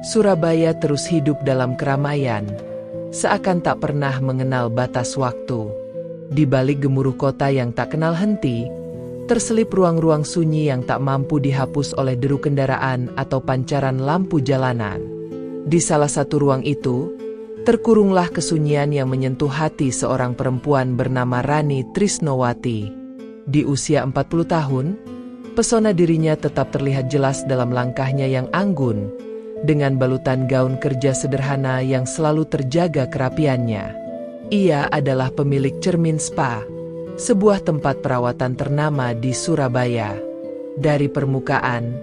Surabaya terus hidup dalam keramaian, seakan tak pernah mengenal batas waktu. Di balik gemuruh kota yang tak kenal henti, terselip ruang-ruang sunyi yang tak mampu dihapus oleh deru kendaraan atau pancaran lampu jalanan. Di salah satu ruang itu, terkurunglah kesunyian yang menyentuh hati seorang perempuan bernama Rani Trisnowati. Di usia 40 tahun, pesona dirinya tetap terlihat jelas dalam langkahnya yang anggun, dengan balutan gaun kerja sederhana yang selalu terjaga kerapiannya. Ia adalah pemilik Cermin Spa, sebuah tempat perawatan ternama di Surabaya. Dari permukaan,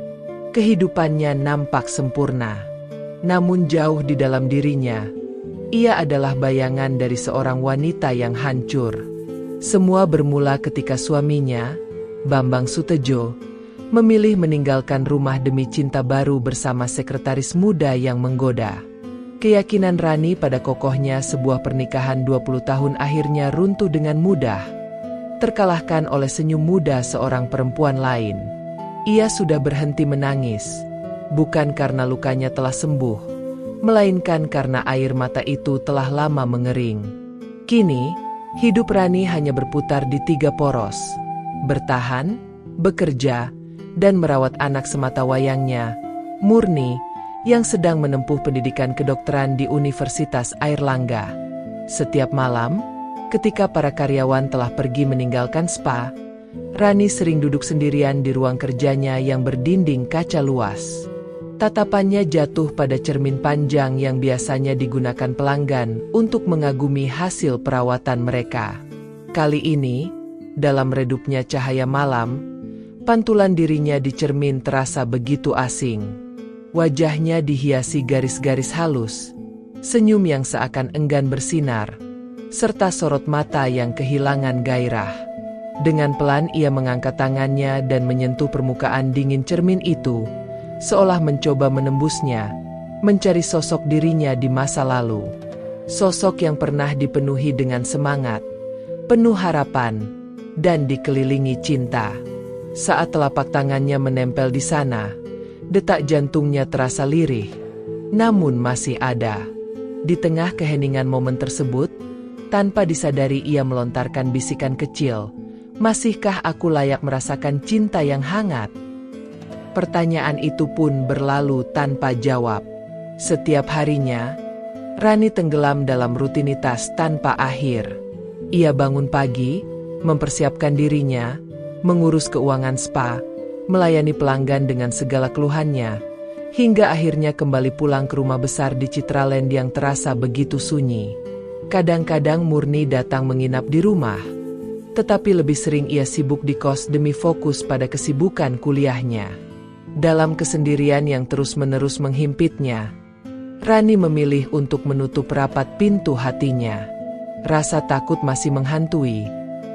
kehidupannya nampak sempurna. Namun jauh di dalam dirinya, ia adalah bayangan dari seorang wanita yang hancur. Semua bermula ketika suaminya, Bambang Sutejo, memilih meninggalkan rumah demi cinta baru bersama sekretaris muda yang menggoda. Keyakinan Rani pada kokohnya sebuah pernikahan 20 tahun akhirnya runtuh dengan mudah, terkalahkan oleh senyum muda seorang perempuan lain. Ia sudah berhenti menangis, bukan karena lukanya telah sembuh, melainkan karena air mata itu telah lama mengering. Kini, hidup Rani hanya berputar di 3 poros: bertahan, bekerja, dan merawat anak sematawayangnya, Murni, yang sedang menempuh pendidikan kedokteran di Universitas Airlangga. Setiap malam, ketika para karyawan telah pergi meninggalkan spa, Rani sering duduk sendirian di ruang kerjanya yang berdinding kaca luas. Tatapannya jatuh pada cermin panjang yang biasanya digunakan pelanggan untuk mengagumi hasil perawatan mereka. Kali ini, dalam redupnya cahaya malam, pantulan dirinya di cermin terasa begitu asing. Wajahnya dihiasi garis-garis halus, senyum yang seakan enggan bersinar, serta sorot mata yang kehilangan gairah. Dengan pelan ia mengangkat tangannya dan menyentuh permukaan dingin cermin itu, seolah mencoba menembusnya, mencari sosok dirinya di masa lalu. Sosok yang pernah dipenuhi dengan semangat, penuh harapan, dan dikelilingi cinta. Saat telapak tangannya menempel di sana, detak jantungnya terasa lirih, namun masih ada. Di tengah keheningan momen tersebut, tanpa disadari ia melontarkan bisikan kecil, "Masihkah aku layak merasakan cinta yang hangat?" Pertanyaan itu pun berlalu tanpa jawab. Setiap harinya, Rani tenggelam dalam rutinitas tanpa akhir. Ia bangun pagi, mempersiapkan dirinya, mengurus keuangan spa, melayani pelanggan dengan segala keluhannya, hingga akhirnya kembali pulang ke rumah besar di Citraland yang terasa begitu sunyi. Kadang-kadang Murni datang menginap di rumah, tetapi lebih sering ia sibuk di kos demi fokus pada kesibukan kuliahnya. Dalam kesendirian yang terus-menerus menghimpitnya, Rani memilih untuk menutup rapat pintu hatinya. Rasa takut masih menghantui,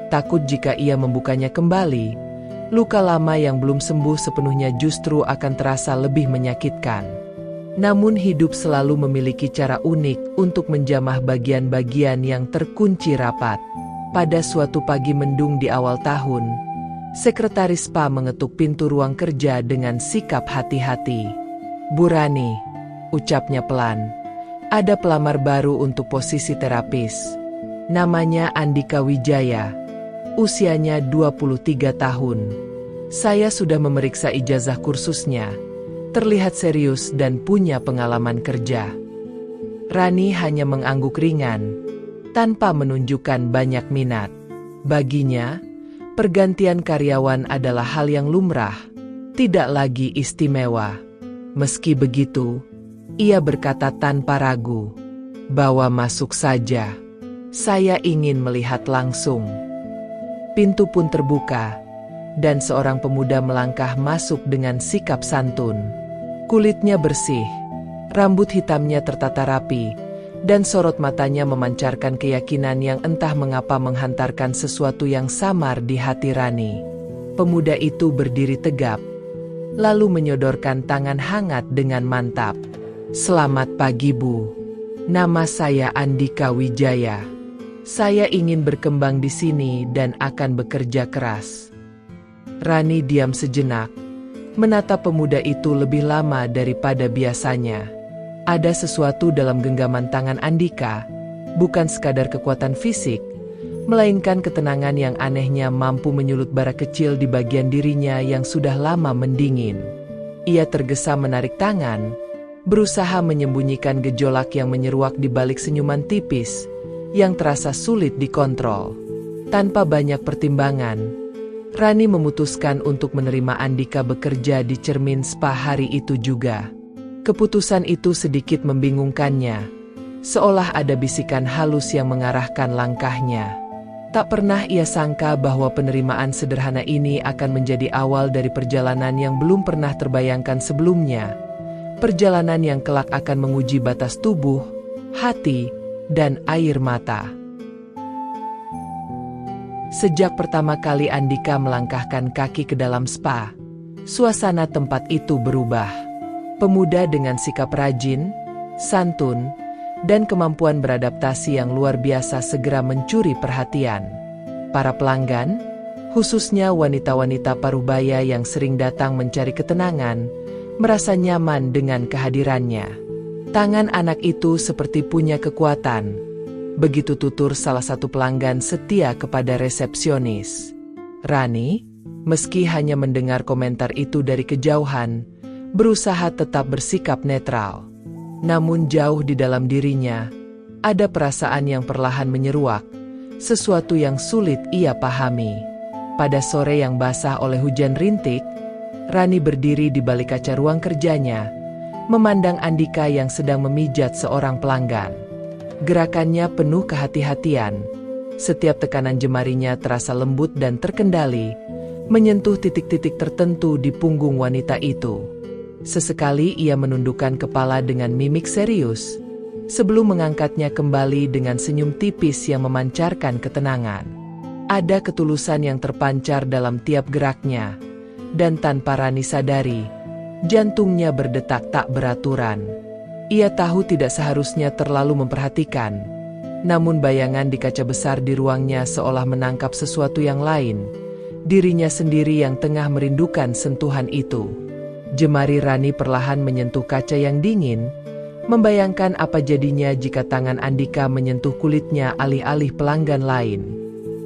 takut jika ia membukanya kembali, luka lama yang belum sembuh sepenuhnya justru akan terasa lebih menyakitkan. Namun hidup selalu memiliki cara unik untuk menjamah bagian-bagian yang terkunci rapat. Pada suatu pagi mendung di awal tahun, sekretaris spa mengetuk pintu ruang kerja dengan sikap hati-hati. "Bu Rani," ucapnya pelan, "ada pelamar baru untuk posisi terapis. Namanya Andika Wijaya. Usianya 23 tahun. Saya sudah memeriksa ijazah kursusnya. Terlihat serius dan punya pengalaman kerja." Rani hanya mengangguk ringan, tanpa menunjukkan banyak minat. Baginya, pergantian karyawan adalah hal yang lumrah, tidak lagi istimewa. Meski begitu, ia berkata tanpa ragu, "Bawa masuk saja. Saya ingin melihat langsung." Pintu pun terbuka, dan seorang pemuda melangkah masuk dengan sikap santun. Kulitnya bersih, rambut hitamnya tertata rapi, dan sorot matanya memancarkan keyakinan yang entah mengapa menghantarkan sesuatu yang samar di hati Rani. Pemuda itu berdiri tegap, lalu menyodorkan tangan hangat dengan mantap. "Selamat pagi, Bu. Nama saya Andika Wijaya. Saya ingin berkembang di sini dan akan bekerja keras." Rani diam sejenak, menatap pemuda itu lebih lama daripada biasanya. Ada sesuatu dalam genggaman tangan Andika, bukan sekadar kekuatan fisik, melainkan ketenangan yang anehnya mampu menyulut bara kecil di bagian dirinya yang sudah lama mendingin. Ia tergesa menarik tangan, berusaha menyembunyikan gejolak yang menyeruak di balik senyuman tipis, yang terasa sulit dikontrol. Tanpa banyak pertimbangan, Rani memutuskan untuk menerima Andika bekerja di cermin spa hari itu juga. Keputusan itu sedikit membingungkannya, seolah ada bisikan halus yang mengarahkan langkahnya. Tak pernah ia sangka bahwa penerimaan sederhana ini akan menjadi awal dari perjalanan yang belum pernah terbayangkan sebelumnya. Perjalanan yang kelak akan menguji batas tubuh, hati, dan air mata. Sejak pertama kali Andika melangkahkan kaki ke dalam spa, suasana tempat itu berubah. Pemuda dengan sikap rajin, santun, dan kemampuan beradaptasi yang luar biasa segera mencuri perhatian. Para pelanggan, khususnya wanita-wanita parubaya yang sering datang mencari ketenangan, merasa nyaman dengan kehadirannya. Tangan anak itu seperti punya kekuatan. Begitu tutur salah satu pelanggan setia kepada resepsionis. Rani, meski hanya mendengar komentar itu dari kejauhan, berusaha tetap bersikap netral. Namun jauh di dalam dirinya, ada perasaan yang perlahan menyeruak, sesuatu yang sulit ia pahami. Pada sore yang basah oleh hujan rintik, Rani berdiri di balik kaca ruang kerjanya, memandang Andika yang sedang memijat seorang pelanggan. Gerakannya penuh kehati-hatian. Setiap tekanan jemarinya terasa lembut dan terkendali, menyentuh titik-titik tertentu di punggung wanita itu. Sesekali ia menundukkan kepala dengan mimik serius, sebelum mengangkatnya kembali dengan senyum tipis yang memancarkan ketenangan. Ada ketulusan yang terpancar dalam tiap geraknya, dan tanpa Rani sadari, jantungnya berdetak tak beraturan. Ia tahu tidak seharusnya terlalu memperhatikan, namun bayangan di kaca besar di ruangnya seolah menangkap sesuatu yang lain, dirinya sendiri yang tengah merindukan sentuhan itu. Jemari Rani perlahan menyentuh kaca yang dingin, membayangkan apa jadinya jika tangan Andika menyentuh kulitnya alih-alih pelanggan lain.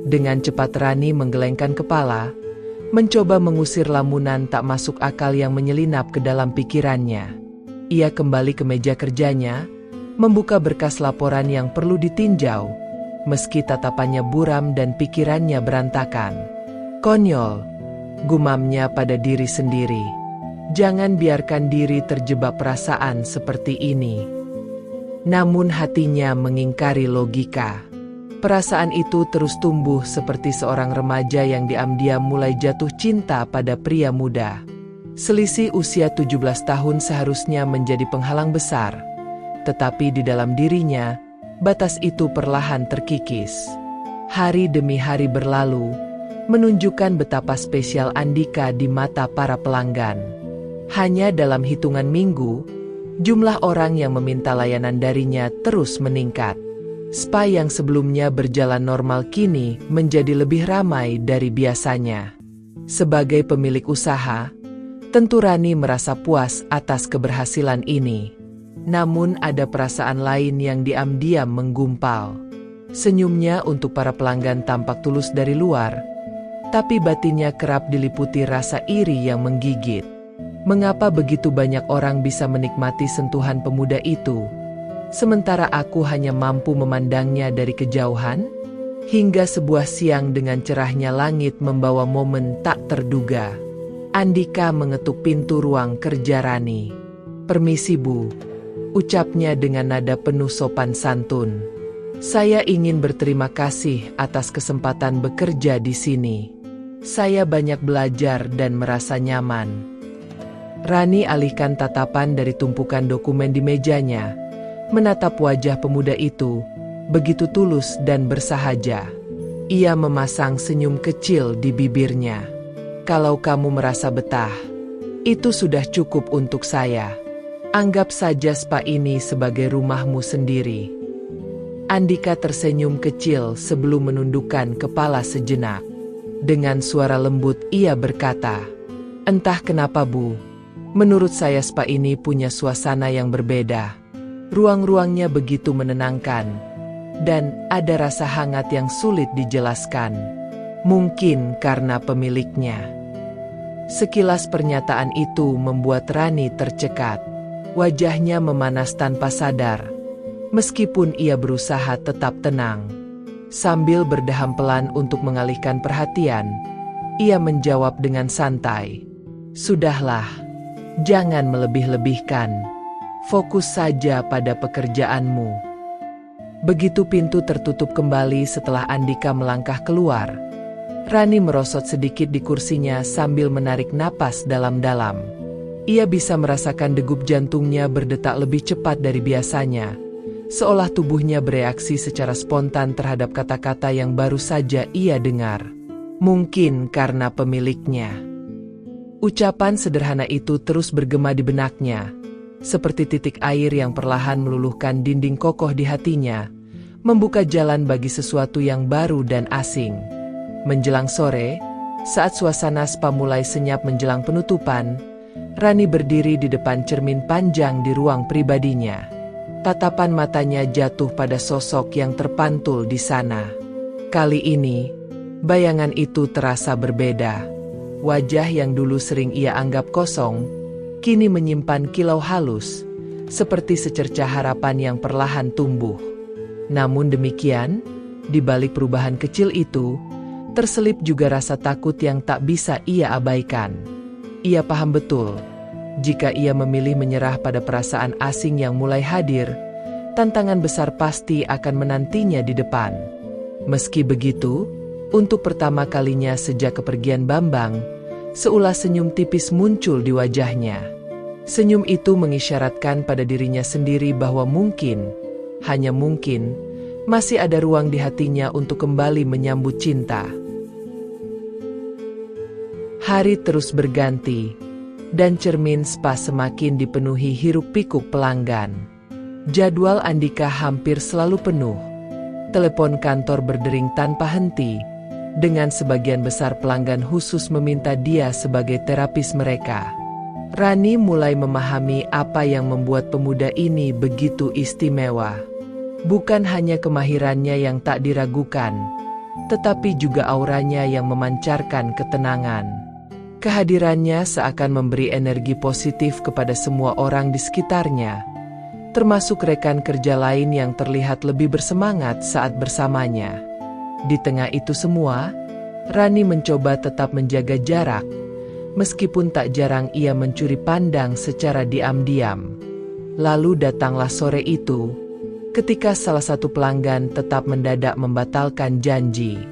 Dengan cepat Rani menggelengkan kepala, mencoba mengusir lamunan tak masuk akal yang menyelinap ke dalam pikirannya. Ia kembali ke meja kerjanya, membuka berkas laporan yang perlu ditinjau, meski tatapannya buram dan pikirannya berantakan. Konyol, gumamnya pada diri sendiri. Jangan biarkan diri terjebak perasaan seperti ini. Namun hatinya mengingkari logika. Perasaan itu terus tumbuh seperti seorang remaja yang diam-diam mulai jatuh cinta pada pria muda. Selisih usia 17 tahun seharusnya menjadi penghalang besar. Tetapi di dalam dirinya, batas itu perlahan terkikis. Hari demi hari berlalu, menunjukkan betapa spesial Andika di mata para pelanggan. Hanya dalam hitungan minggu, jumlah orang yang meminta layanan darinya terus meningkat. Spa yang sebelumnya berjalan normal kini menjadi lebih ramai dari biasanya. Sebagai pemilik usaha, tentu Rani merasa puas atas keberhasilan ini. Namun ada perasaan lain yang diam-diam menggumpal. Senyumnya untuk para pelanggan tampak tulus dari luar, tapi batinnya kerap diliputi rasa iri yang menggigit. Mengapa begitu banyak orang bisa menikmati sentuhan pemuda itu, sementara aku hanya mampu memandangnya dari kejauhan? Hingga sebuah siang dengan cerahnya langit membawa momen tak terduga. Andika mengetuk pintu ruang kerja Rani. "Permisi Bu," ucapnya dengan nada penuh sopan santun. "Saya ingin berterima kasih atas kesempatan bekerja di sini. Saya banyak belajar dan merasa nyaman." Rani alihkan tatapan dari tumpukan dokumen di mejanya, menatap wajah pemuda itu, begitu tulus dan bersahaja. Ia memasang senyum kecil di bibirnya. "Kalau kamu merasa betah, itu sudah cukup untuk saya. Anggap saja spa ini sebagai rumahmu sendiri." Andika tersenyum kecil sebelum menundukkan kepala sejenak. Dengan suara lembut ia berkata, "Entah kenapa Bu, menurut saya spa ini punya suasana yang berbeda. Ruang-ruangnya begitu menenangkan, dan ada rasa hangat yang sulit dijelaskan. Mungkin karena pemiliknya. Sekilas pernyataan itu membuat Rani tercekat. Wajahnya memanas tanpa sadar. Meskipun ia berusaha tetap tenang. Sambil berdeham pelan untuk mengalihkan perhatian, ia menjawab dengan santai. Sudahlah, jangan melebih-lebihkan. Fokus saja pada pekerjaanmu. Begitu pintu tertutup kembali setelah Andika melangkah keluar, Rani merosot sedikit di kursinya sambil menarik napas dalam-dalam. Ia bisa merasakan degup jantungnya berdetak lebih cepat dari biasanya, seolah tubuhnya bereaksi secara spontan terhadap kata-kata yang baru saja ia dengar. Mungkin karena pemiliknya. Ucapan sederhana itu terus bergema di benaknya, seperti titik air yang perlahan meluluhkan dinding kokoh di hatinya, membuka jalan bagi sesuatu yang baru dan asing. Menjelang sore, saat suasana spa mulai senyap menjelang penutupan, Rani berdiri di depan cermin panjang di ruang pribadinya. Tatapan matanya jatuh pada sosok yang terpantul di sana. Kali ini, bayangan itu terasa berbeda. Wajah yang dulu sering ia anggap kosong, kini menyimpan kilau halus, seperti secercah harapan yang perlahan tumbuh. Namun demikian, di balik perubahan kecil itu, terselip juga rasa takut yang tak bisa ia abaikan. Ia paham betul, jika ia memilih menyerah pada perasaan asing yang mulai hadir, tantangan besar pasti akan menantinya di depan. Meski begitu, untuk pertama kalinya sejak kepergian Bambang, seulas senyum tipis muncul di wajahnya. Senyum itu mengisyaratkan pada dirinya sendiri bahwa mungkin, hanya mungkin, masih ada ruang di hatinya untuk kembali menyambut cinta. Hari terus berganti, dan cermin spa semakin dipenuhi hiruk-pikuk pelanggan. Jadwal Andika hampir selalu penuh. Telepon kantor berdering tanpa henti, dengan sebagian besar pelanggan khusus meminta dia sebagai terapis mereka. Rani mulai memahami apa yang membuat pemuda ini begitu istimewa. Bukan hanya kemahirannya yang tak diragukan, tetapi juga auranya yang memancarkan ketenangan. Kehadirannya seakan memberi energi positif kepada semua orang di sekitarnya, termasuk rekan kerja lain yang terlihat lebih bersemangat saat bersamanya. Di tengah itu semua, Rani mencoba tetap menjaga jarak, meskipun tak jarang ia mencuri pandang secara diam-diam. Lalu datanglah sore itu, ketika salah satu pelanggan tetap mendadak membatalkan janji.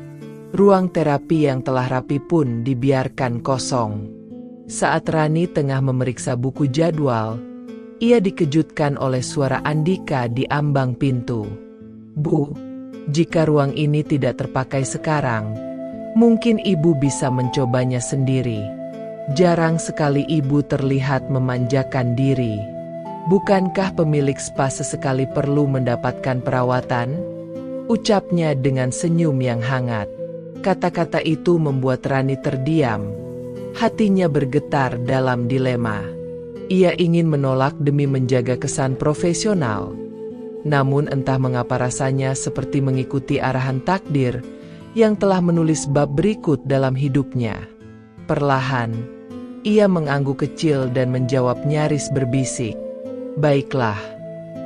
Ruang terapi yang telah rapi pun dibiarkan kosong. Saat Rani tengah memeriksa buku jadwal, ia dikejutkan oleh suara Andika di ambang pintu. "Bu, jika ruang ini tidak terpakai sekarang, mungkin ibu bisa mencobanya sendiri. Jarang sekali ibu terlihat memanjakan diri. Bukankah pemilik spa sesekali perlu mendapatkan perawatan?" Ucapnya dengan senyum yang hangat. Kata-kata itu membuat Rani terdiam. Hatinya bergetar dalam dilema. Ia ingin menolak demi menjaga kesan profesional. Namun entah mengapa rasanya seperti mengikuti arahan takdir yang telah menulis bab berikut dalam hidupnya. Perlahan, ia mengangguk kecil dan menjawab nyaris berbisik. "Baiklah,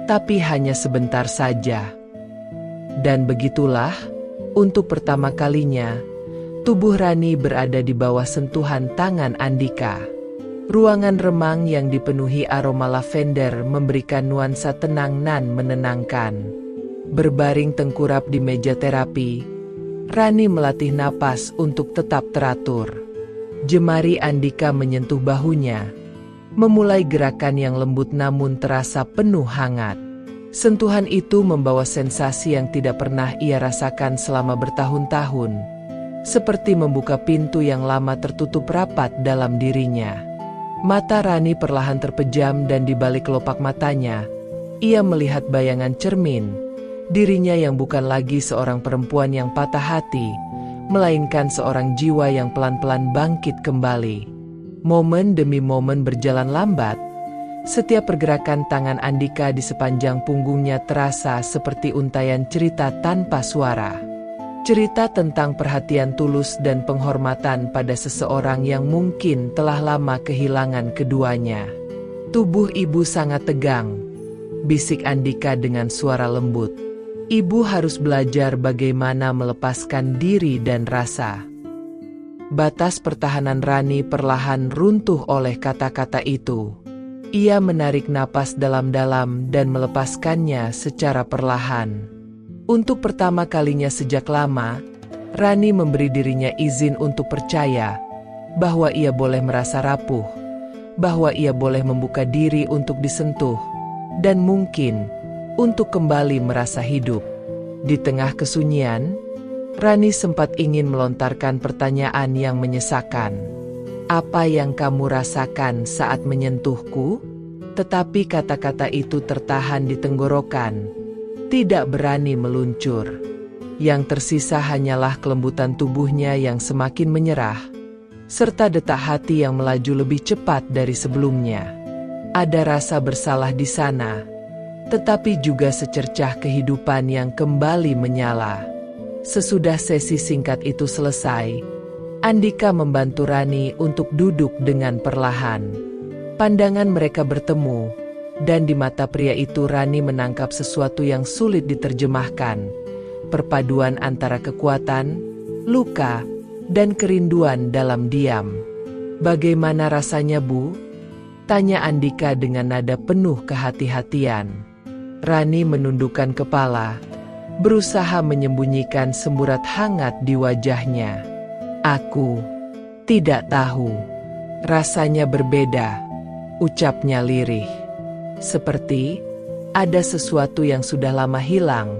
tapi hanya sebentar saja." Dan begitulah, untuk pertama kalinya, tubuh Rani berada di bawah sentuhan tangan Andika. Ruangan remang yang dipenuhi aroma lavender memberikan nuansa tenang dan menenangkan. Berbaring tengkurap di meja terapi, Rani melatih napas untuk tetap teratur. Jemari Andika menyentuh bahunya, memulai gerakan yang lembut namun terasa penuh hangat. Sentuhan itu membawa sensasi yang tidak pernah ia rasakan selama bertahun-tahun, seperti membuka pintu yang lama tertutup rapat dalam dirinya. Mata Rani perlahan terpejam dan di balik kelopak matanya, ia melihat bayangan cermin, dirinya yang bukan lagi seorang perempuan yang patah hati, melainkan seorang jiwa yang pelan-pelan bangkit kembali. Momen demi momen berjalan lambat, Setiap pergerakan tangan Andika di sepanjang punggungnya terasa seperti untayan cerita tanpa suara. Cerita tentang perhatian tulus dan penghormatan pada seseorang yang mungkin telah lama kehilangan keduanya. Tubuh ibu sangat tegang, bisik Andika dengan suara lembut. Ibu harus belajar bagaimana melepaskan diri dan rasa. Batas pertahanan Rani perlahan runtuh oleh kata-kata itu. Ia menarik napas dalam-dalam dan melepaskannya secara perlahan. Untuk pertama kalinya sejak lama, Rani memberi dirinya izin untuk percaya bahwa ia boleh merasa rapuh, bahwa ia boleh membuka diri untuk disentuh, dan mungkin untuk kembali merasa hidup. Di tengah kesunyian, Rani sempat ingin melontarkan pertanyaan yang menyesakan. "Apa yang kamu rasakan saat menyentuhku?" Tetapi kata-kata itu tertahan di tenggorokan, tidak berani meluncur. Yang tersisa hanyalah kelembutan tubuhnya yang semakin menyerah, serta detak hati yang melaju lebih cepat dari sebelumnya. Ada rasa bersalah di sana, tetapi juga secercah kehidupan yang kembali menyala. Sesudah sesi singkat itu selesai, Andika membantu Rani untuk duduk dengan perlahan. Pandangan mereka bertemu, dan di mata pria itu Rani menangkap sesuatu yang sulit diterjemahkan. Perpaduan antara kekuatan, luka, dan kerinduan dalam diam. "Bagaimana rasanya, Bu?" tanya Andika dengan nada penuh kehati-hatian. Rani menundukkan kepala, berusaha menyembunyikan semburat hangat di wajahnya. "Aku tidak tahu. Rasanya berbeda," ucapnya lirih. Seperti ada sesuatu yang sudah lama hilang,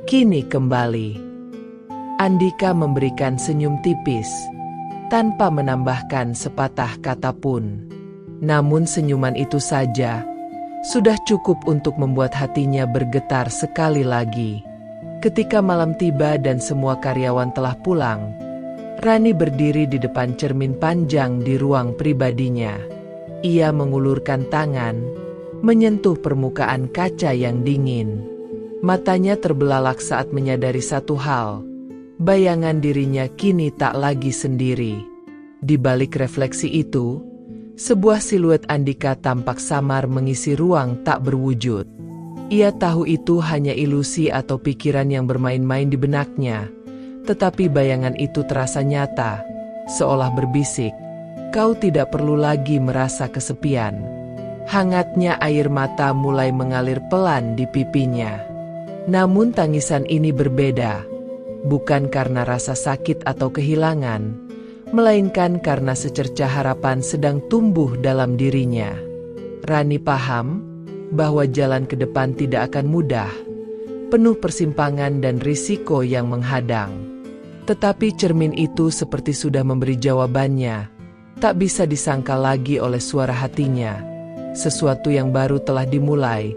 kini kembali. Andika memberikan senyum tipis, tanpa menambahkan sepatah kata pun. Namun senyuman itu saja sudah cukup untuk membuat hatinya bergetar sekali lagi. Ketika malam tiba dan semua karyawan telah pulang, Rani berdiri di depan cermin panjang di ruang pribadinya. Ia mengulurkan tangan, menyentuh permukaan kaca yang dingin. Matanya terbelalak saat menyadari satu hal. Bayangan dirinya kini tak lagi sendiri. Di balik refleksi itu, sebuah siluet Andika tampak samar mengisi ruang tak berwujud. Ia tahu itu hanya ilusi atau pikiran yang bermain-main di benaknya, tetapi bayangan itu terasa nyata, seolah berbisik, "Kau tidak perlu lagi merasa kesepian." Hangatnya air mata mulai mengalir pelan di pipinya. Namun tangisan ini berbeda, bukan karena rasa sakit atau kehilangan, melainkan karena secercah harapan sedang tumbuh dalam dirinya. Rani paham bahwa jalan ke depan tidak akan mudah, penuh persimpangan dan risiko yang menghadang. Tetapi cermin itu seperti sudah memberi jawabannya. Tak bisa disangkal lagi oleh suara hatinya. Sesuatu yang baru telah dimulai,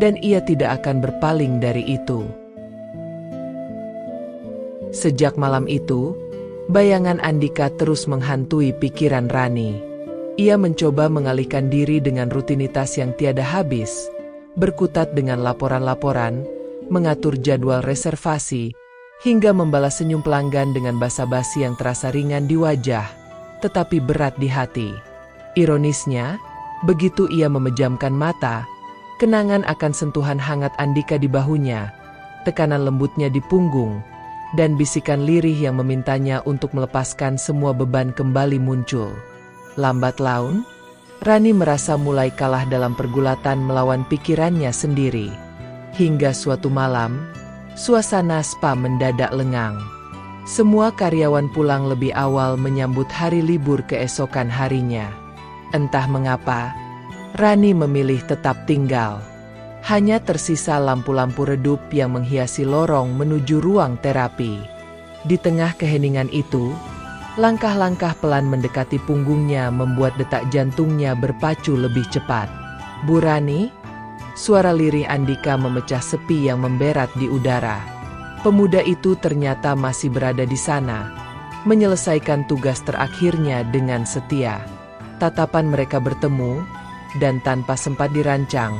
dan ia tidak akan berpaling dari itu. Sejak malam itu, bayangan Andika terus menghantui pikiran Rani. Ia mencoba mengalihkan diri dengan rutinitas yang tiada habis, berkutat dengan laporan-laporan, mengatur jadwal reservasi, hingga membalas senyum pelanggan dengan basa-basi yang terasa ringan di wajah, tetapi berat di hati. Ironisnya, begitu ia memejamkan mata, kenangan akan sentuhan hangat Andika di bahunya, tekanan lembutnya di punggung, dan bisikan lirih yang memintanya untuk melepaskan semua beban kembali muncul. Lambat laun, Rani merasa mulai kalah dalam pergulatan melawan pikirannya sendiri. Hingga suatu malam, suasana spa mendadak lengang. Semua karyawan pulang lebih awal menyambut hari libur keesokan harinya. Entah mengapa, Rani memilih tetap tinggal. Hanya tersisa lampu-lampu redup yang menghiasi lorong menuju ruang terapi. Di tengah keheningan itu, langkah-langkah pelan mendekati punggungnya membuat detak jantungnya berpacu lebih cepat. "Bu Rani?" Suara lirih Andika memecah sepi yang memberat di udara. Pemuda itu ternyata masih berada di sana, menyelesaikan tugas terakhirnya dengan setia. Tatapan mereka bertemu, dan tanpa sempat dirancang,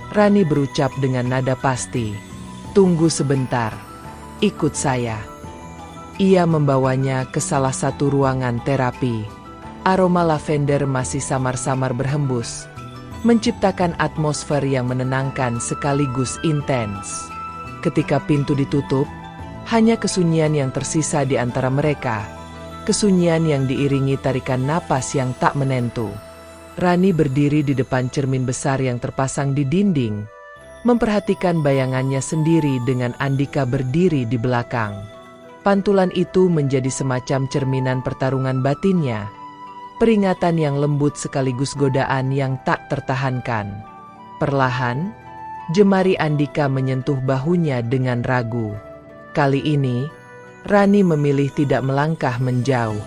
Rani berucap dengan nada pasti, "Tunggu sebentar, ikut saya." Ia membawanya ke salah satu ruangan terapi. Aroma lavender masih samar-samar berhembus, menciptakan atmosfer yang menenangkan sekaligus intens. Ketika pintu ditutup, hanya kesunyian yang tersisa di antara mereka. Kesunyian yang diiringi tarikan napas yang tak menentu. Rani berdiri di depan cermin besar yang terpasang di dinding, memperhatikan bayangannya sendiri dengan Andika berdiri di belakang. Pantulan itu menjadi semacam cerminan pertarungan batinnya, peringatan yang lembut sekaligus godaan yang tak tertahankan. Perlahan, jemari Andika menyentuh bahunya dengan ragu. Kali ini, Rani memilih tidak melangkah menjauh.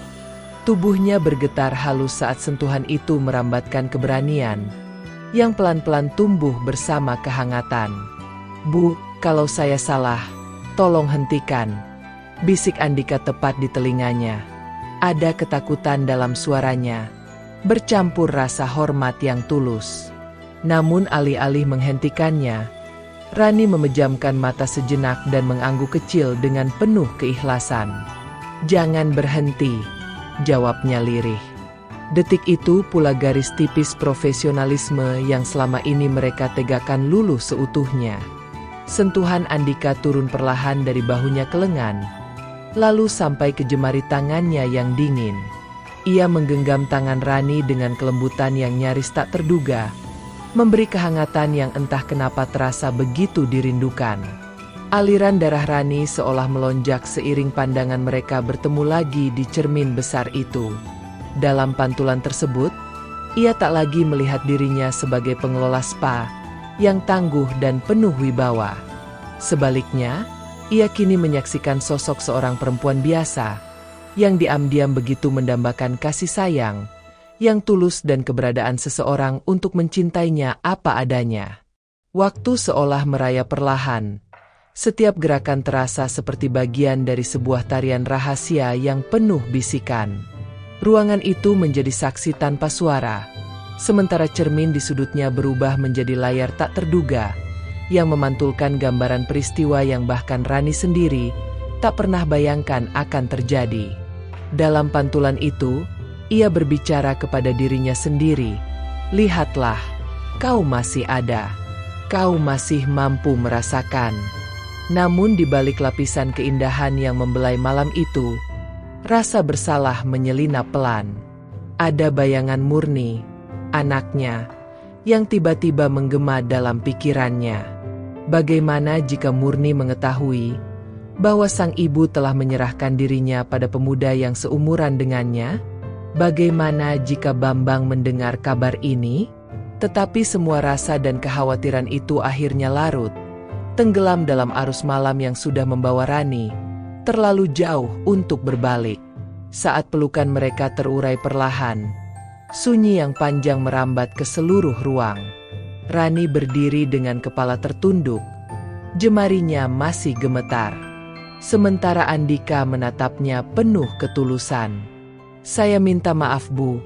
Tubuhnya bergetar halus saat sentuhan itu merambatkan keberanian, yang pelan-pelan tumbuh bersama kehangatan. "Bu, kalau saya salah, tolong hentikan," bisik Andika tepat di telinganya. Ada ketakutan dalam suaranya, bercampur rasa hormat yang tulus. Namun alih-alih menghentikannya, Rani memejamkan mata sejenak dan mengangguk kecil dengan penuh keikhlasan. "Jangan berhenti," jawabnya lirih. Detik itu pula garis tipis profesionalisme yang selama ini mereka tegakkan luluh seutuhnya. Sentuhan Andika turun perlahan dari bahunya ke lengan, lalu sampai ke jemari tangannya yang dingin. Ia menggenggam tangan Rani dengan kelembutan yang nyaris tak terduga, memberi kehangatan yang entah kenapa terasa begitu dirindukan. Aliran darah Rani seolah melonjak seiring pandangan mereka bertemu lagi di cermin besar itu. Dalam pantulan tersebut, ia tak lagi melihat dirinya sebagai pengelola spa yang tangguh dan penuh wibawa. Sebaliknya, ia kini menyaksikan sosok seorang perempuan biasa yang diam-diam begitu mendambakan kasih sayang yang tulus dan keberadaan seseorang untuk mencintainya apa adanya. Waktu seolah merayap perlahan. Setiap gerakan terasa seperti bagian dari sebuah tarian rahasia yang penuh bisikan. Ruangan itu menjadi saksi tanpa suara, sementara cermin di sudutnya berubah menjadi layar tak terduga, yang memantulkan gambaran peristiwa yang bahkan Rani sendiri tak pernah bayangkan akan terjadi. Dalam pantulan itu, ia berbicara kepada dirinya sendiri, "Lihatlah, kau masih ada. Kau masih mampu merasakan." Namun di balik lapisan keindahan yang membelai malam itu, rasa bersalah menyelinap pelan. Ada bayangan murni, anaknya, yang tiba-tiba menggema dalam pikirannya. Bagaimana jika Murni mengetahui bahwa sang ibu telah menyerahkan dirinya pada pemuda yang seumuran dengannya? Bagaimana jika Bambang mendengar kabar ini? Tetapi semua rasa dan kekhawatiran itu akhirnya larut, tenggelam dalam arus malam yang sudah membawa Rani terlalu jauh untuk berbalik. Saat pelukan mereka terurai perlahan, sunyi yang panjang merambat ke seluruh ruang. Rani berdiri dengan kepala tertunduk, jemarinya masih gemetar. Sementara Andika menatapnya penuh ketulusan. "Saya minta maaf, Bu.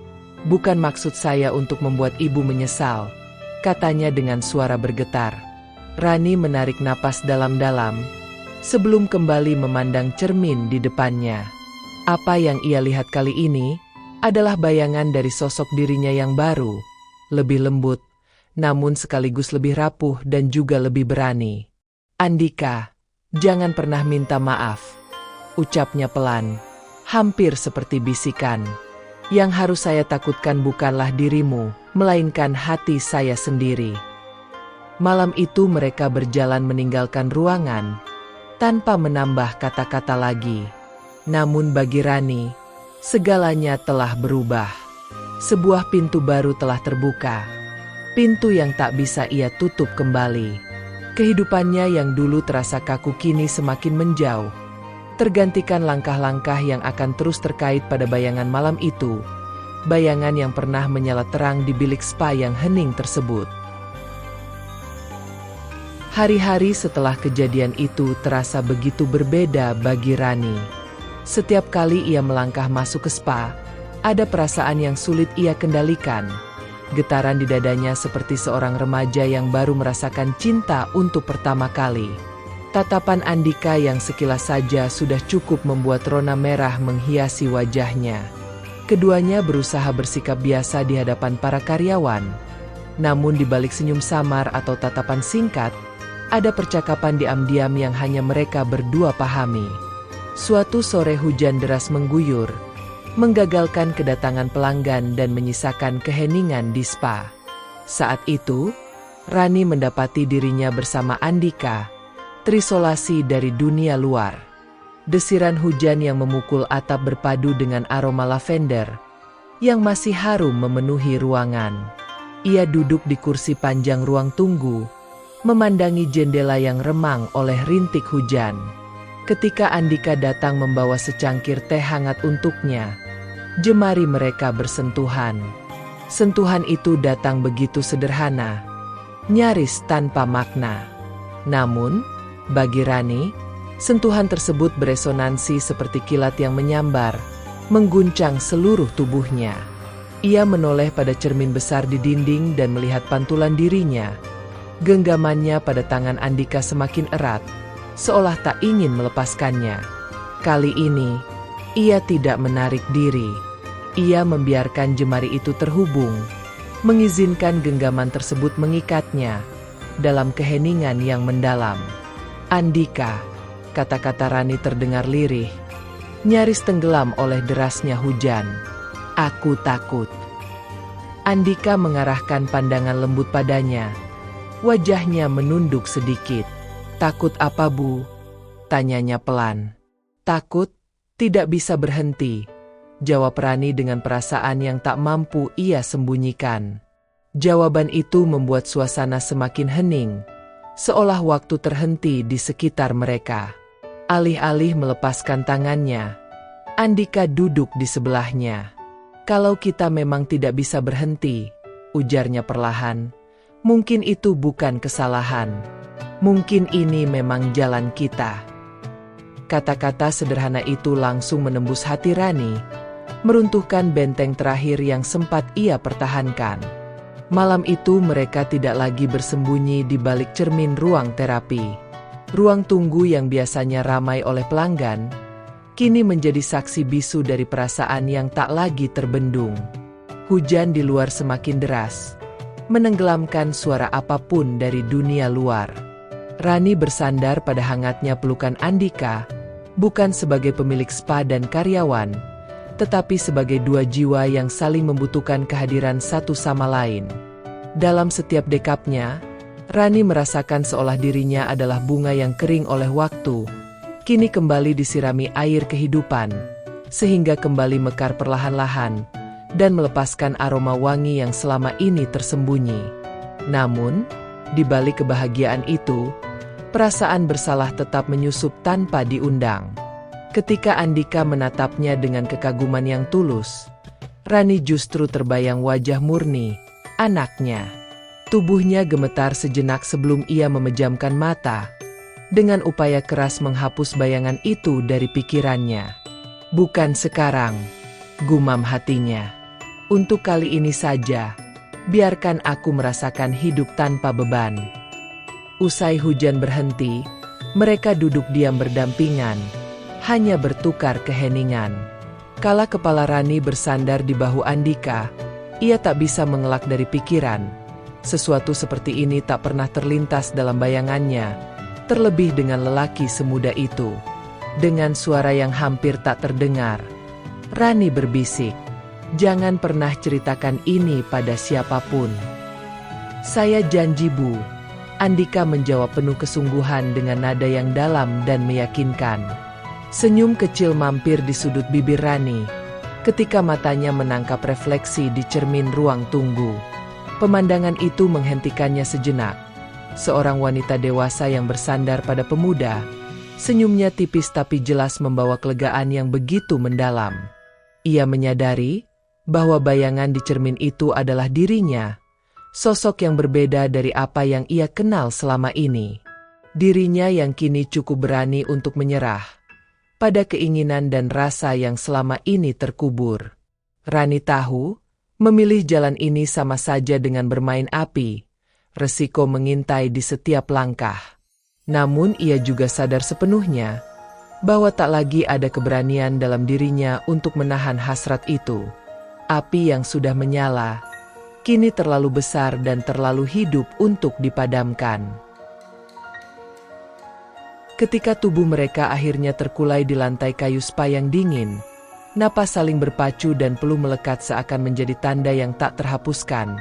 Bukan maksud saya untuk membuat ibu menyesal," katanya dengan suara bergetar. Rani menarik napas dalam-dalam sebelum kembali memandang cermin di depannya. Apa yang ia lihat kali ini adalah bayangan dari sosok dirinya yang baru, lebih lembut, namun sekaligus lebih rapuh dan juga lebih berani. "Andika, jangan pernah minta maaf," ucapnya pelan, hampir seperti bisikan. "Yang harus saya takutkan bukanlah dirimu, melainkan hati saya sendiri." Malam itu mereka berjalan meninggalkan ruangan, tanpa menambah kata-kata lagi. Namun bagi Rani, segalanya telah berubah. Sebuah pintu baru telah terbuka. Pintu yang tak bisa ia tutup kembali. Kehidupannya yang dulu terasa kaku kini semakin menjauh, tergantikan langkah-langkah yang akan terus terkait pada bayangan malam itu. Bayangan yang pernah menyala terang di bilik spa yang hening tersebut. Hari-hari setelah kejadian itu terasa begitu berbeda bagi Rani. Setiap kali ia melangkah masuk ke spa, ada perasaan yang sulit ia kendalikan. Getaran di dadanya seperti seorang remaja yang baru merasakan cinta untuk pertama kali. Tatapan Andika yang sekilas saja sudah cukup membuat rona merah menghiasi wajahnya. Keduanya berusaha bersikap biasa di hadapan para karyawan. Namun di balik senyum samar atau tatapan singkat, ada percakapan diam-diam yang hanya mereka berdua pahami. Suatu sore hujan deras mengguyur, menggagalkan kedatangan pelanggan dan menyisakan keheningan di spa. Saat itu, Rani mendapati dirinya bersama Andika, terisolasi dari dunia luar. Desiran hujan yang memukul atap berpadu dengan aroma lavender yang masih harum memenuhi ruangan. Ia duduk di kursi panjang ruang tunggu, memandangi jendela yang remang oleh rintik hujan. Ketika Andika datang membawa secangkir teh hangat untuknya, jemari mereka bersentuhan. Sentuhan itu datang begitu sederhana, nyaris tanpa makna. Namun, bagi Rani, sentuhan tersebut beresonansi seperti kilat yang menyambar, mengguncang seluruh tubuhnya. Ia menoleh pada cermin besar di dinding dan melihat pantulan dirinya. Genggamannya pada tangan Andika semakin erat, seolah tak ingin melepaskannya. Kali ini, ia tidak menarik diri. Ia membiarkan jemari itu terhubung, mengizinkan genggaman tersebut mengikatnya dalam keheningan yang mendalam. Andika, kata-kata Rani terdengar lirih, nyaris tenggelam oleh derasnya hujan. Aku takut. Andika mengarahkan pandangan lembut padanya. Wajahnya menunduk sedikit. Takut apa, Bu? Tanyanya pelan. Takut, tidak bisa berhenti, jawab Rani dengan perasaan yang tak mampu ia sembunyikan. Jawaban itu membuat suasana semakin hening, seolah waktu terhenti di sekitar mereka. Alih-alih melepaskan tangannya, Andika duduk di sebelahnya. Kalau kita memang tidak bisa berhenti, ujarnya perlahan, mungkin itu bukan kesalahan. Mungkin ini memang jalan kita. Kata-kata sederhana itu langsung menembus hati Rani, meruntuhkan benteng terakhir yang sempat ia pertahankan. Malam itu mereka tidak lagi bersembunyi di balik cermin ruang terapi. Ruang tunggu yang biasanya ramai oleh pelanggan, kini menjadi saksi bisu dari perasaan yang tak lagi terbendung. Hujan di luar semakin deras, menenggelamkan suara apapun dari dunia luar. Rani bersandar pada hangatnya pelukan Andika, bukan sebagai pemilik spa dan karyawan, tetapi sebagai dua jiwa yang saling membutuhkan kehadiran satu sama lain. Dalam setiap dekapnya, Rani merasakan seolah dirinya adalah bunga yang kering oleh waktu, kini kembali disirami air kehidupan, sehingga kembali mekar perlahan-lahan, dan melepaskan aroma wangi yang selama ini tersembunyi. Namun, di balik kebahagiaan itu, perasaan bersalah tetap menyusup tanpa diundang. Ketika Andika menatapnya dengan kekaguman yang tulus, Rani justru terbayang wajah murni anaknya. Tubuhnya gemetar sejenak sebelum ia memejamkan mata, dengan upaya keras menghapus bayangan itu dari pikirannya. Bukan sekarang, gumam hatinya. Untuk kali ini saja, biarkan aku merasakan hidup tanpa beban. Usai hujan berhenti, mereka duduk diam berdampingan, hanya bertukar keheningan. Kala kepala Rani bersandar di bahu Andika, ia tak bisa mengelak dari pikiran. Sesuatu seperti ini tak pernah terlintas dalam bayangannya, terlebih dengan lelaki semuda itu. Dengan suara yang hampir tak terdengar, Rani berbisik, "Jangan pernah ceritakan ini pada siapapun." "Saya janji, Bu," Andika menjawab penuh kesungguhan dengan nada yang dalam dan meyakinkan. Senyum kecil mampir di sudut bibir Rani, ketika matanya menangkap refleksi di cermin ruang tunggu. Pemandangan itu menghentikannya sejenak. Seorang wanita dewasa yang bersandar pada pemuda, senyumnya tipis tapi jelas membawa kelegaan yang begitu mendalam. Ia menyadari bahwa bayangan di cermin itu adalah dirinya, sosok yang berbeda dari apa yang ia kenal selama ini. Dirinya yang kini cukup berani untuk menyerah pada keinginan dan rasa yang selama ini terkubur. Rani tahu Memilih jalan ini sama saja dengan bermain api, resiko mengintai di setiap langkah. Namun ia juga sadar sepenuhnya bahwa tak lagi ada keberanian dalam dirinya untuk menahan hasrat itu. Api yang sudah menyala, kini terlalu besar dan terlalu hidup untuk dipadamkan. Ketika tubuh mereka akhirnya terkulai di lantai kayu spa yang dingin, napas saling berpacu dan peluh melekat seakan menjadi tanda yang tak terhapuskan.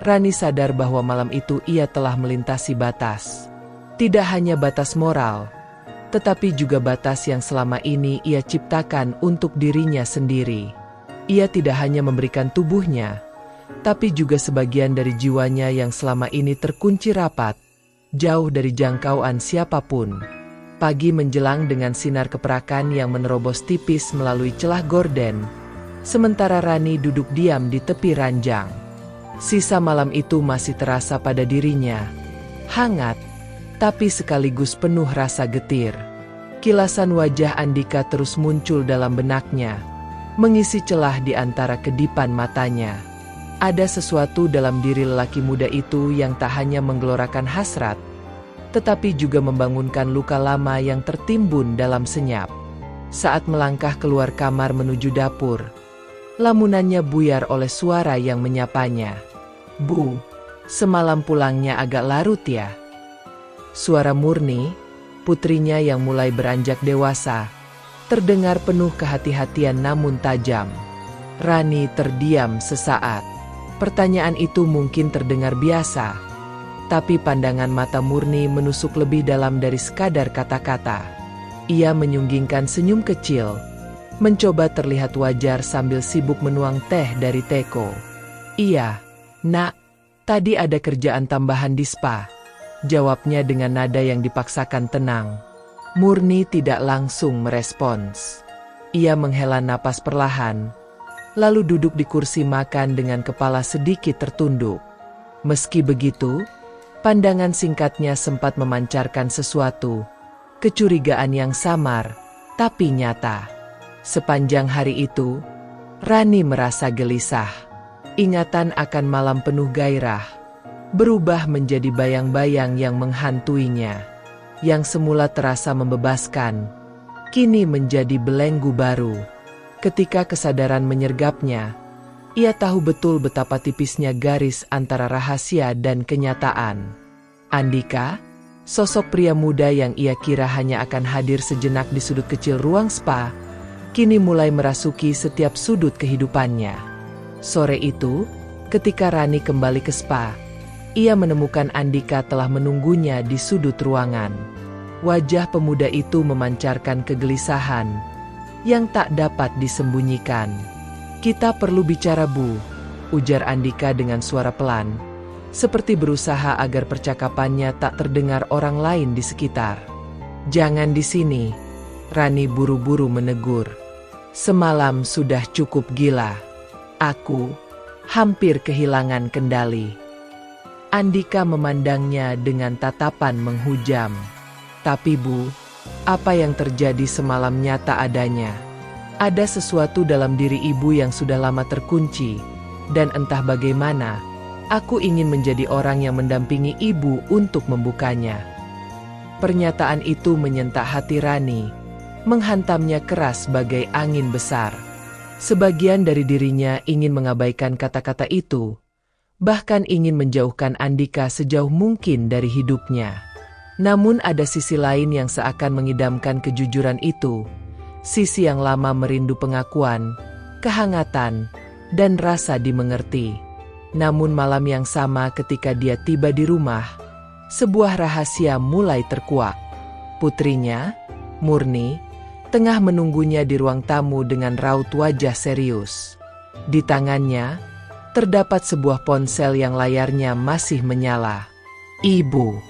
Rani sadar bahwa malam itu ia telah melintasi batas. Tidak hanya batas moral, tetapi juga batas yang selama ini ia ciptakan untuk dirinya sendiri. Ia tidak hanya memberikan tubuhnya, tapi juga sebagian dari jiwanya yang selama ini terkunci rapat, jauh dari jangkauan siapapun. Pagi menjelang dengan sinar keperakan yang menerobos tipis melalui celah gorden, sementara Rani duduk diam di tepi ranjang. Sisa malam itu masih terasa pada dirinya, hangat, tapi sekaligus penuh rasa getir. Kilasan wajah Andika terus muncul dalam benaknya, mengisi celah di antara kedipan matanya. Ada sesuatu dalam diri lelaki muda itu yang tak hanya menggelorakan hasrat, tetapi juga membangunkan luka lama yang tertimbun dalam senyap. Saat melangkah keluar kamar menuju dapur, lamunannya buyar oleh suara yang menyapanya. "Bu, semalam pulangnya agak larut ya?" Suara Murni, putrinya yang mulai beranjak dewasa, terdengar penuh kehati-hatian namun tajam. Rani terdiam sesaat. Pertanyaan itu mungkin terdengar biasa, tapi pandangan mata Murni menusuk lebih dalam dari sekadar kata-kata. Ia menyunggingkan senyum kecil, mencoba terlihat wajar sambil sibuk menuang teh dari teko. "Iya, Nak, tadi ada kerjaan tambahan di spa," jawabnya dengan nada yang dipaksakan tenang. Murni tidak langsung merespons. Ia menghela napas perlahan, lalu duduk di kursi makan dengan kepala sedikit tertunduk. Meski begitu, pandangan singkatnya sempat memancarkan sesuatu, kecurigaan yang samar, tapi nyata. Sepanjang hari itu, Rani merasa gelisah. Ingatan akan malam penuh gairah berubah menjadi bayang-bayang yang menghantuinya. Yang semula terasa membebaskan, kini menjadi belenggu baru. Ketika kesadaran menyergapnya, ia tahu betul betapa tipisnya garis antara rahasia dan kenyataan. Andika, sosok pria muda yang ia kira hanya akan hadir sejenak di sudut kecil ruang spa, kini mulai merasuki setiap sudut kehidupannya. Sore itu, ketika Rani kembali ke spa, ia menemukan Andika telah menunggunya di sudut ruangan. Wajah pemuda itu memancarkan kegelisahan yang tak dapat disembunyikan. "Kita perlu bicara, Bu," ujar Andika dengan suara pelan, seperti berusaha agar percakapannya tak terdengar orang lain di sekitar. "Jangan di sini," Rani buru-buru menegur. "Semalam sudah cukup gila. Aku hampir kehilangan kendali." Andika memandangnya dengan tatapan menghujam. "Tapi Bu, apa yang terjadi semalam nyata adanya. Ada sesuatu dalam diri ibu yang sudah lama terkunci, dan entah bagaimana, aku ingin menjadi orang yang mendampingi ibu untuk membukanya." Pernyataan itu menyentak hati Rani, menghantamnya keras bagai angin besar. Sebagian dari dirinya ingin mengabaikan kata-kata itu, bahkan ingin menjauhkan Andika sejauh mungkin dari hidupnya. Namun ada sisi lain yang seakan mengidamkan kejujuran itu. Sisi yang lama merindu pengakuan, kehangatan, dan rasa dimengerti. Namun malam yang sama ketika dia tiba di rumah, sebuah rahasia mulai terkuak. Putrinya, Murni, tengah menunggunya di ruang tamu dengan raut wajah serius. Di tangannya, terdapat sebuah ponsel yang layarnya masih menyala. "Ibu,"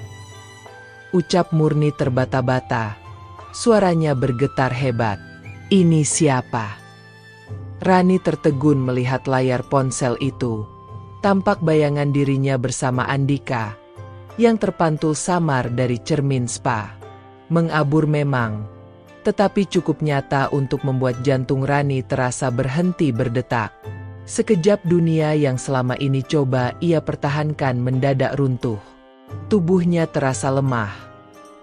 ucap Murni terbata-bata. Suaranya bergetar hebat. "Ini siapa?" Rani tertegun melihat layar ponsel itu. Tampak bayangan dirinya bersama Andika, yang terpantul samar dari cermin spa. Mengabur memang, tetapi cukup nyata untuk membuat jantung Rani terasa berhenti berdetak. Sekejap dunia yang selama ini coba ia pertahankan mendadak runtuh. Tubuhnya terasa lemah.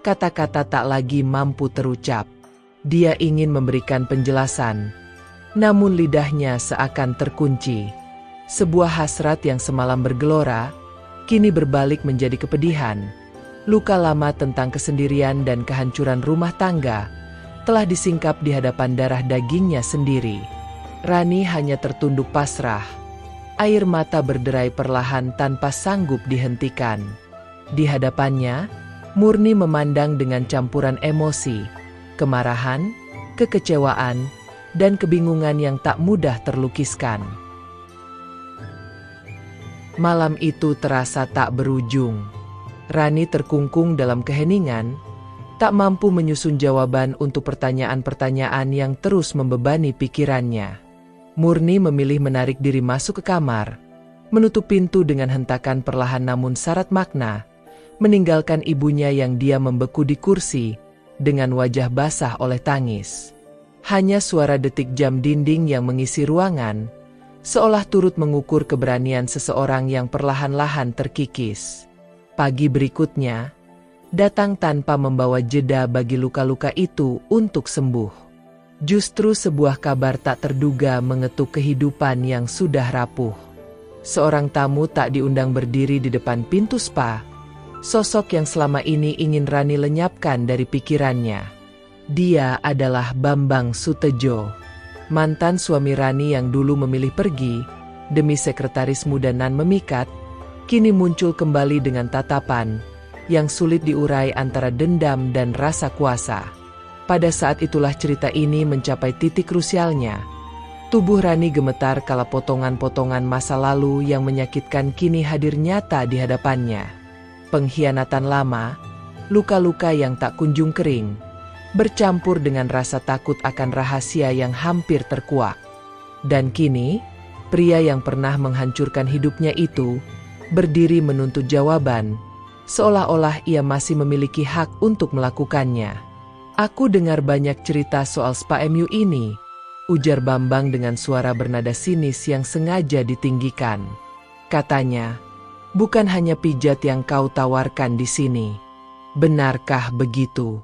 Kata-kata tak lagi mampu terucap. Dia ingin memberikan penjelasan, namun lidahnya seakan terkunci. Sebuah hasrat yang semalam bergelora, kini berbalik menjadi kepedihan. Luka lama tentang kesendirian dan kehancuran rumah tangga telah disingkap di hadapan darah dagingnya sendiri. Rani hanya tertunduk pasrah. Air mata berderai perlahan tanpa sanggup dihentikan. Di hadapannya, Murni memandang dengan campuran emosi, kemarahan, kekecewaan, dan kebingungan yang tak mudah terlukiskan. Malam itu terasa tak berujung. Rani terkungkung dalam keheningan, tak mampu menyusun jawaban untuk pertanyaan-pertanyaan yang terus membebani pikirannya. Murni memilih menarik diri masuk ke kamar, menutup pintu dengan hentakan perlahan namun syarat makna, meninggalkan ibunya yang diam membeku di kursi, dengan wajah basah oleh tangis. Hanya suara detik jam dinding yang mengisi ruangan, seolah turut mengukur keberanian seseorang yang perlahan-lahan terkikis. Pagi berikutnya datang tanpa membawa jeda bagi luka-luka itu untuk sembuh. Justru sebuah kabar tak terduga mengetuk kehidupan yang sudah rapuh. Seorang tamu tak diundang berdiri di depan pintu spa, sosok yang selama ini ingin Rani lenyapkan dari pikirannya. Dia adalah Bambang Sutejo, mantan suami Rani yang dulu memilih pergi demi sekretaris muda nan memikat, kini muncul kembali dengan tatapan yang sulit diurai antara dendam dan rasa kuasa. Pada saat itulah cerita ini mencapai titik krusialnya. Tubuh Rani gemetar kala potongan-potongan masa lalu yang menyakitkan kini hadir nyata di hadapannya. Pengkhianatan lama, luka-luka yang tak kunjung kering, bercampur dengan rasa takut akan rahasia yang hampir terkuak. Dan kini, pria yang pernah menghancurkan hidupnya itu, berdiri menuntut jawaban, seolah-olah ia masih memiliki hak untuk melakukannya. "Aku dengar banyak cerita soal spa MU ini," ujar Bambang dengan suara bernada sinis yang sengaja ditinggikan. Katanya, "Bukan hanya pijat yang kau tawarkan di sini. Benarkah begitu?"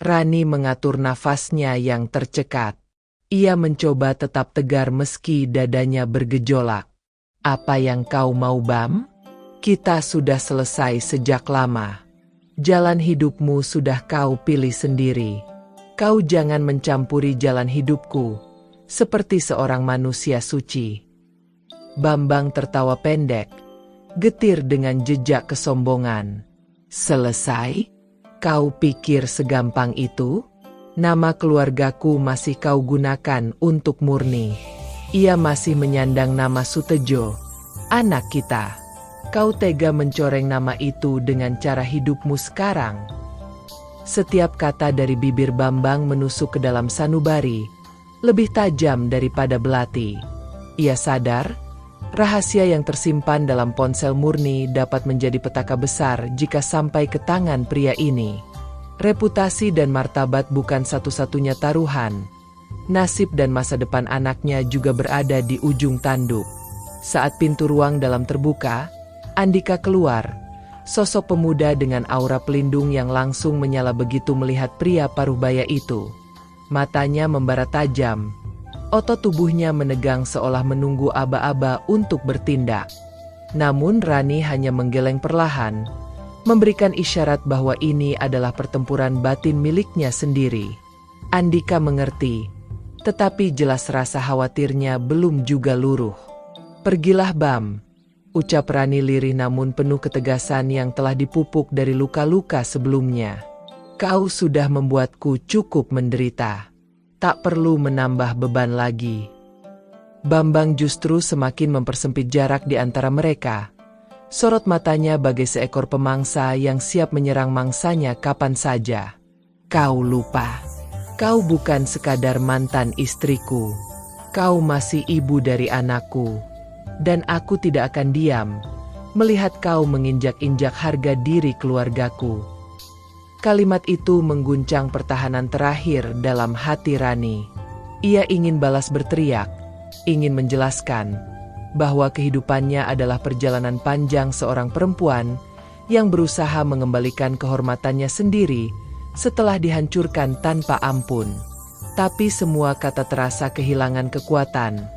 Rani mengatur nafasnya yang tercekat. Ia mencoba tetap tegar meski dadanya bergejolak. "Apa yang kau mau, Bam? Kita sudah selesai sejak lama. Jalan hidupmu sudah kau pilih sendiri. Kau jangan mencampuri jalan hidupku, seperti seorang manusia suci." Bambang tertawa pendek, getir dengan jejak kesombongan. "Selesai? Kau pikir segampang itu? Nama keluargaku masih kau gunakan untuk Murni. Ia masih menyandang nama Sutejo, anak kita. Kau tega mencoreng nama itu dengan cara hidupmu sekarang." Setiap kata dari bibir Bambang menusuk ke dalam sanubari, lebih tajam daripada belati. Ia sadar, rahasia yang tersimpan dalam ponsel Murni dapat menjadi petaka besar jika sampai ke tangan pria ini. Reputasi dan martabat bukan satu-satunya taruhan. Nasib dan masa depan anaknya juga berada di ujung tanduk. Saat pintu ruang dalam terbuka, Andika keluar, sosok pemuda dengan aura pelindung yang langsung menyala begitu melihat pria paruhbaya itu. Matanya membara tajam, otot tubuhnya menegang seolah menunggu aba-aba untuk bertindak. Namun Rani hanya menggeleng perlahan, memberikan isyarat bahwa ini adalah pertempuran batin miliknya sendiri. Andika mengerti, tetapi jelas rasa khawatirnya belum juga luruh. "Pergilah, Bam," ucap Rani lirih namun penuh ketegasan yang telah dipupuk dari luka-luka sebelumnya. "Kau sudah membuatku cukup menderita. Tak perlu menambah beban lagi." Bambang justru semakin mempersempit jarak di antara mereka. Sorot matanya bagai seekor pemangsa yang siap menyerang mangsanya kapan saja. "Kau lupa. Kau bukan sekadar mantan istriku. Kau masih ibu dari anakku. Dan aku tidak akan diam melihat kau menginjak-injak harga diri keluargaku." Kalimat itu mengguncang pertahanan terakhir dalam hati Rani. Ia ingin balas berteriak, ingin menjelaskan bahwa kehidupannya adalah perjalanan panjang seorang perempuan yang berusaha mengembalikan kehormatannya sendiri setelah dihancurkan tanpa ampun. Tapi semua kata terasa kehilangan kekuatan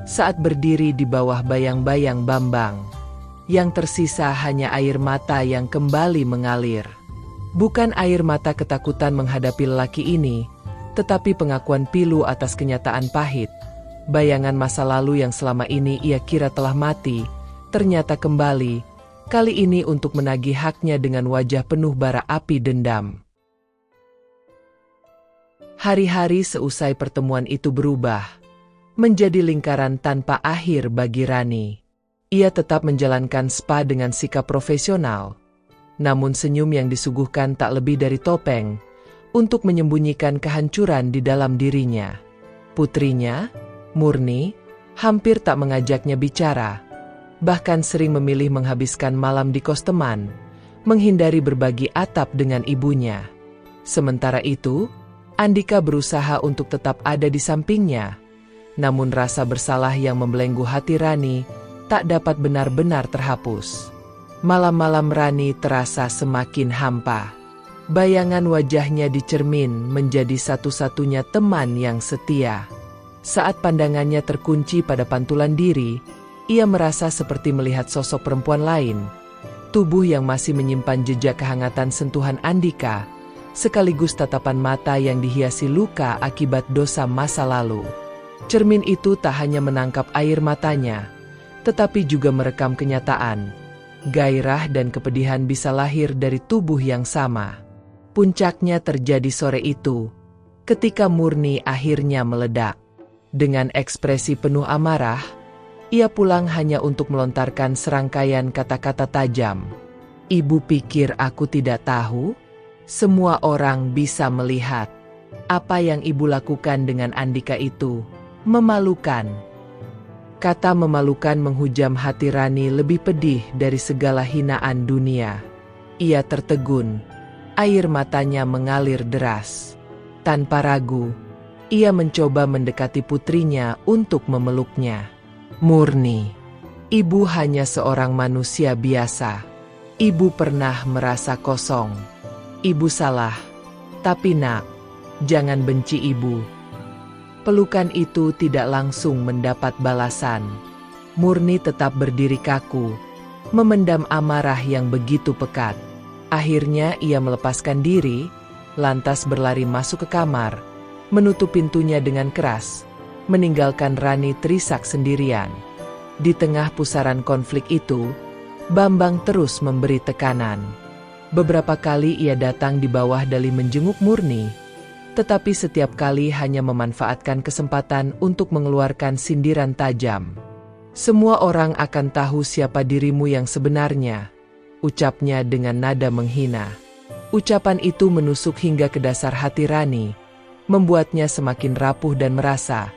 saat berdiri di bawah bayang-bayang Bambang. Yang tersisa hanya air mata yang kembali mengalir. Bukan air mata ketakutan menghadapi lelaki ini, tetapi pengakuan pilu atas kenyataan pahit. Bayangan masa lalu yang selama ini ia kira telah mati, ternyata kembali, kali ini untuk menagih haknya dengan wajah penuh bara api dendam. Hari-hari seusai pertemuan itu berubah menjadi lingkaran tanpa akhir bagi Rani. Ia tetap menjalankan spa dengan sikap profesional. Namun senyum yang disuguhkan tak lebih dari topeng untuk menyembunyikan kehancuran di dalam dirinya. Putrinya, Murni, hampir tak mengajaknya bicara. Bahkan sering memilih menghabiskan malam di kos teman, menghindari berbagi atap dengan ibunya. Sementara itu, Andika berusaha untuk tetap ada di sampingnya. Namun rasa bersalah yang membelenggu hati Rani tak dapat benar-benar terhapus. Malam-malam Rani terasa semakin hampa. Bayangan wajahnya di cermin menjadi satu-satunya teman yang setia. Saat pandangannya terkunci pada pantulan diri, ia merasa seperti melihat sosok perempuan lain. Tubuh yang masih menyimpan jejak kehangatan sentuhan Andika, sekaligus tatapan mata yang dihiasi luka akibat dosa masa lalu. Cermin itu tak hanya menangkap air matanya, tetapi juga merekam kenyataan. Gairah dan kepedihan bisa lahir dari tubuh yang sama. Puncaknya terjadi sore itu, ketika Murni akhirnya meledak. Dengan ekspresi penuh amarah, ia pulang hanya untuk melontarkan serangkaian kata-kata tajam. Ibu pikir aku tidak tahu? Semua orang bisa melihat. Apa yang ibu lakukan dengan Andika itu memalukan. Kata memalukan menghujam hati Rani lebih pedih dari segala hinaan dunia. Ia tertegun, air matanya mengalir deras. Tanpa ragu, ia mencoba mendekati putrinya untuk memeluknya. Murni, ibu hanya seorang manusia biasa. Ibu pernah merasa kosong. Ibu salah, tapi nak, jangan benci ibu. Pelukan itu tidak langsung mendapat balasan. Murni tetap berdiri kaku, memendam amarah yang begitu pekat. Akhirnya ia melepaskan diri, lantas berlari masuk ke kamar, menutup pintunya dengan keras, meninggalkan Rani terisak sendirian. Di tengah pusaran konflik itu, Bambang terus memberi tekanan. Beberapa kali ia datang di bawah dalih menjenguk Murni, tetapi setiap kali hanya memanfaatkan kesempatan untuk mengeluarkan sindiran tajam. Semua orang akan tahu siapa dirimu yang sebenarnya, ucapnya dengan nada menghina. Ucapan itu menusuk hingga ke dasar hati Rani, membuatnya semakin rapuh dan merasa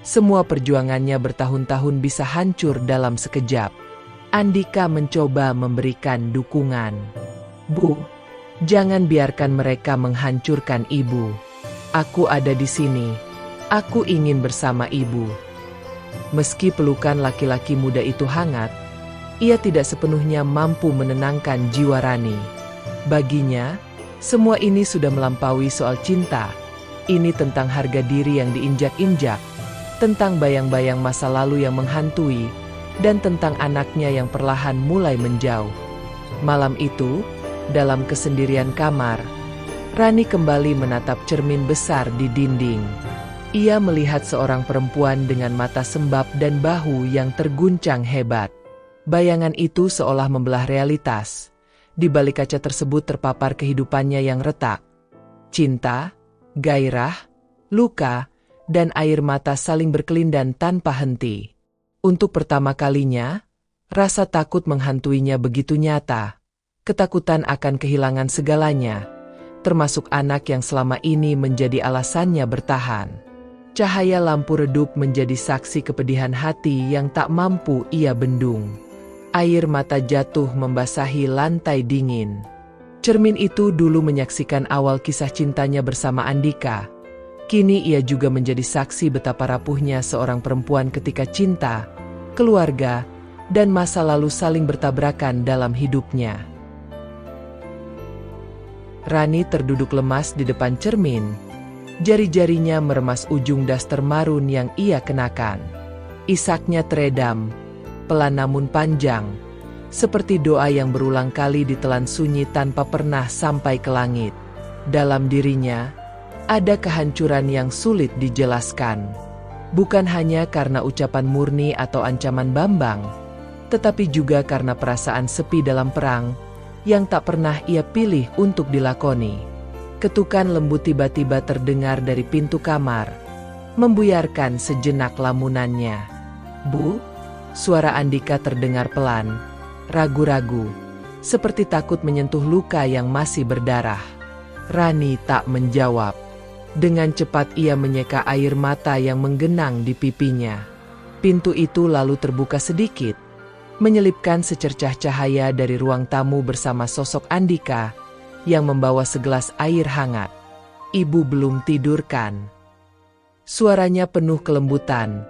semua perjuangannya bertahun-tahun bisa hancur dalam sekejap. Andika mencoba memberikan dukungan. Bu, jangan biarkan mereka menghancurkan ibu. Aku ada di sini. Aku ingin bersama ibu. Meski pelukan laki-laki muda itu hangat, ia tidak sepenuhnya mampu menenangkan jiwa Rani. Baginya, semua ini sudah melampaui soal cinta. Ini tentang harga diri yang diinjak-injak, tentang bayang-bayang masa lalu yang menghantui, dan tentang anaknya yang perlahan mulai menjauh. Malam itu, dalam kesendirian kamar, Rani kembali menatap cermin besar di dinding. Ia melihat seorang perempuan dengan mata sembab dan bahu yang terguncang hebat. Bayangan itu seolah membelah realitas. Di balik kaca tersebut terpapar kehidupannya yang retak. Cinta, gairah, luka, dan air mata saling berkelindan tanpa henti. Untuk pertama kalinya, rasa takut menghantuinya begitu nyata. Ketakutan akan kehilangan segalanya, termasuk anak yang selama ini menjadi alasannya bertahan. Cahaya lampu redup menjadi saksi kepedihan hati yang tak mampu ia bendung. Air mata jatuh membasahi lantai dingin. Cermin itu dulu menyaksikan awal kisah cintanya bersama Andika. Kini ia juga menjadi saksi betapa rapuhnya seorang perempuan ketika cinta, keluarga, dan masa lalu saling bertabrakan dalam hidupnya. Rani terduduk lemas di depan cermin. Jari-jarinya meremas ujung daster marun yang ia kenakan. Isaknya teredam, pelan namun panjang, seperti doa yang berulang kali ditelan sunyi tanpa pernah sampai ke langit. Dalam dirinya, ada kehancuran yang sulit dijelaskan. Bukan hanya karena ucapan murni atau ancaman Bambang, tetapi juga karena perasaan sepi dalam perang yang tak pernah ia pilih untuk dilakoni. Ketukan lembut tiba-tiba terdengar dari pintu kamar, membuyarkan sejenak lamunannya. "Bu?" Suara Andika terdengar pelan, ragu-ragu, seperti takut menyentuh luka yang masih berdarah. Rani tak menjawab. Dengan cepat ia menyeka air mata yang menggenang di pipinya. Pintu itu lalu terbuka sedikit, menyelipkan secercah cahaya dari ruang tamu bersama sosok Andika yang membawa segelas air hangat. "Ibu belum tidur kan?" Suaranya penuh kelembutan,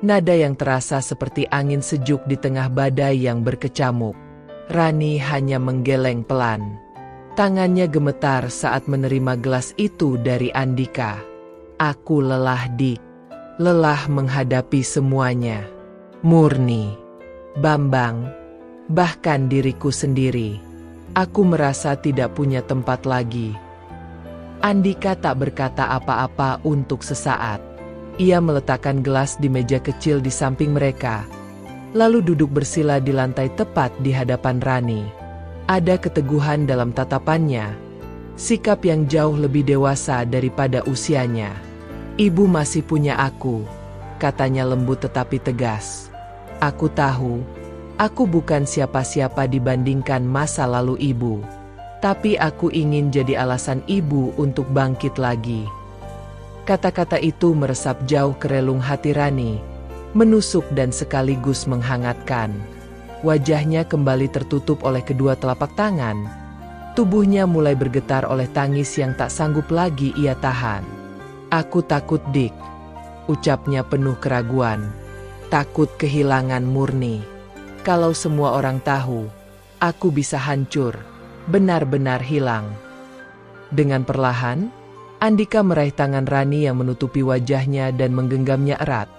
nada yang terasa seperti angin sejuk di tengah badai yang berkecamuk. Rani hanya menggeleng pelan. Tangannya gemetar saat menerima gelas itu dari Andika. "Aku lelah, Dik. Lelah menghadapi semuanya. Murni, Bambang, bahkan diriku sendiri. Aku merasa tidak punya tempat lagi." Andika tak berkata apa-apa untuk sesaat. Ia meletakkan gelas di meja kecil di samping mereka, lalu duduk bersila di lantai tepat di hadapan Rani. Ada keteguhan dalam tatapannya, sikap yang jauh lebih dewasa daripada usianya. "Ibu masih punya aku," katanya lembut tetapi tegas. "Aku tahu, aku bukan siapa-siapa dibandingkan masa lalu ibu. Tapi aku ingin jadi alasan ibu untuk bangkit lagi." Kata-kata itu meresap jauh ke relung hati Rani, menusuk dan sekaligus menghangatkan. Wajahnya kembali tertutup oleh kedua telapak tangan. Tubuhnya mulai bergetar oleh tangis yang tak sanggup lagi ia tahan. "Aku takut, Dik," ucapnya penuh keraguan. "Takut kehilangan Murni. Kalau semua orang tahu, aku bisa hancur, benar-benar hilang." Dengan perlahan, Andika meraih tangan Rani yang menutupi wajahnya dan menggenggamnya erat.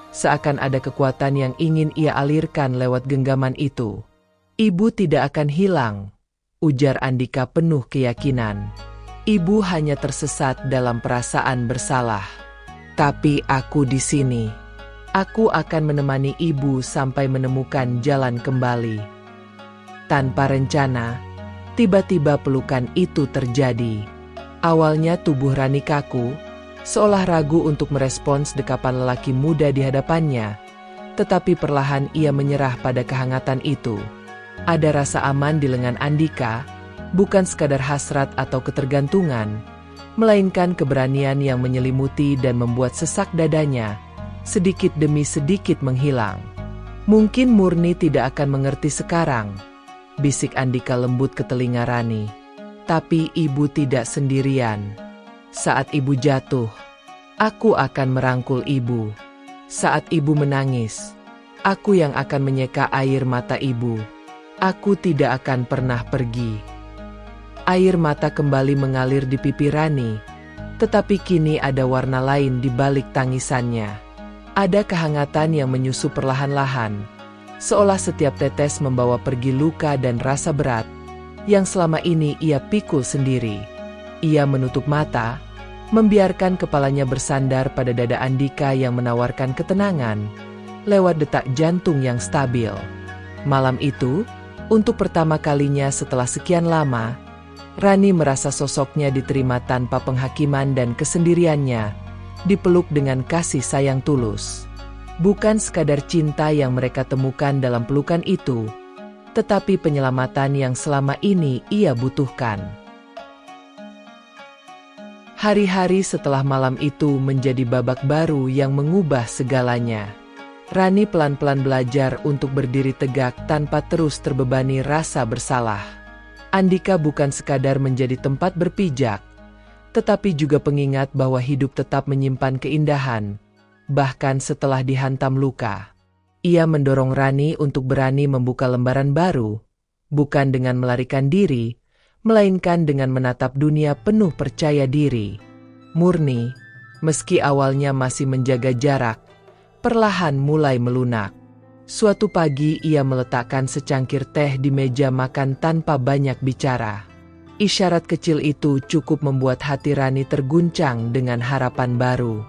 Seakan ada kekuatan yang ingin ia alirkan lewat genggaman itu. "Ibu tidak akan hilang," ujar Andika penuh keyakinan. "Ibu hanya tersesat dalam perasaan bersalah. Tapi aku di sini. Aku akan menemani ibu sampai menemukan jalan kembali." Tanpa rencana, tiba-tiba pelukan itu terjadi. Awalnya tubuh Rani kaku, seolah ragu untuk merespons dekapan lelaki muda di hadapannya, tetapi perlahan ia menyerah pada kehangatan itu. Ada rasa aman di lengan Andika, bukan sekadar hasrat atau ketergantungan, melainkan keberanian yang menyelimuti dan membuat sesak dadanya sedikit demi sedikit menghilang. "Mungkin Murni tidak akan mengerti sekarang," bisik Andika lembut ke telinga Rani. "Tapi ibu tidak sendirian. Saat ibu jatuh, aku akan merangkul ibu. Saat ibu menangis, aku yang akan menyeka air mata ibu. Aku tidak akan pernah pergi." Air mata kembali mengalir di pipi Rani, tetapi kini ada warna lain di balik tangisannya. Ada kehangatan yang menyusup perlahan-lahan, seolah setiap tetes membawa pergi luka dan rasa berat yang selama ini ia pikul sendiri. Ia menutup mata, membiarkan kepalanya bersandar pada dada Andika yang menawarkan ketenangan lewat detak jantung yang stabil. Malam itu, untuk pertama kalinya setelah sekian lama, Rani merasa sosoknya diterima tanpa penghakiman dan kesendiriannya dipeluk dengan kasih sayang tulus. Bukan sekadar cinta yang mereka temukan dalam pelukan itu, tetapi penyelamatan yang selama ini ia butuhkan. Hari-hari setelah malam itu menjadi babak baru yang mengubah segalanya. Rani pelan-pelan belajar untuk berdiri tegak tanpa terus terbebani rasa bersalah. Andika bukan sekadar menjadi tempat berpijak, tetapi juga pengingat bahwa hidup tetap menyimpan keindahan, bahkan setelah dihantam luka. Ia mendorong Rani untuk berani membuka lembaran baru, bukan dengan melarikan diri, melainkan dengan menatap dunia penuh percaya diri. Murni, meski awalnya masih menjaga jarak, perlahan mulai melunak. Suatu pagi ia meletakkan secangkir teh di meja makan tanpa banyak bicara. Isyarat kecil itu cukup membuat hati Rani terguncang dengan harapan baru.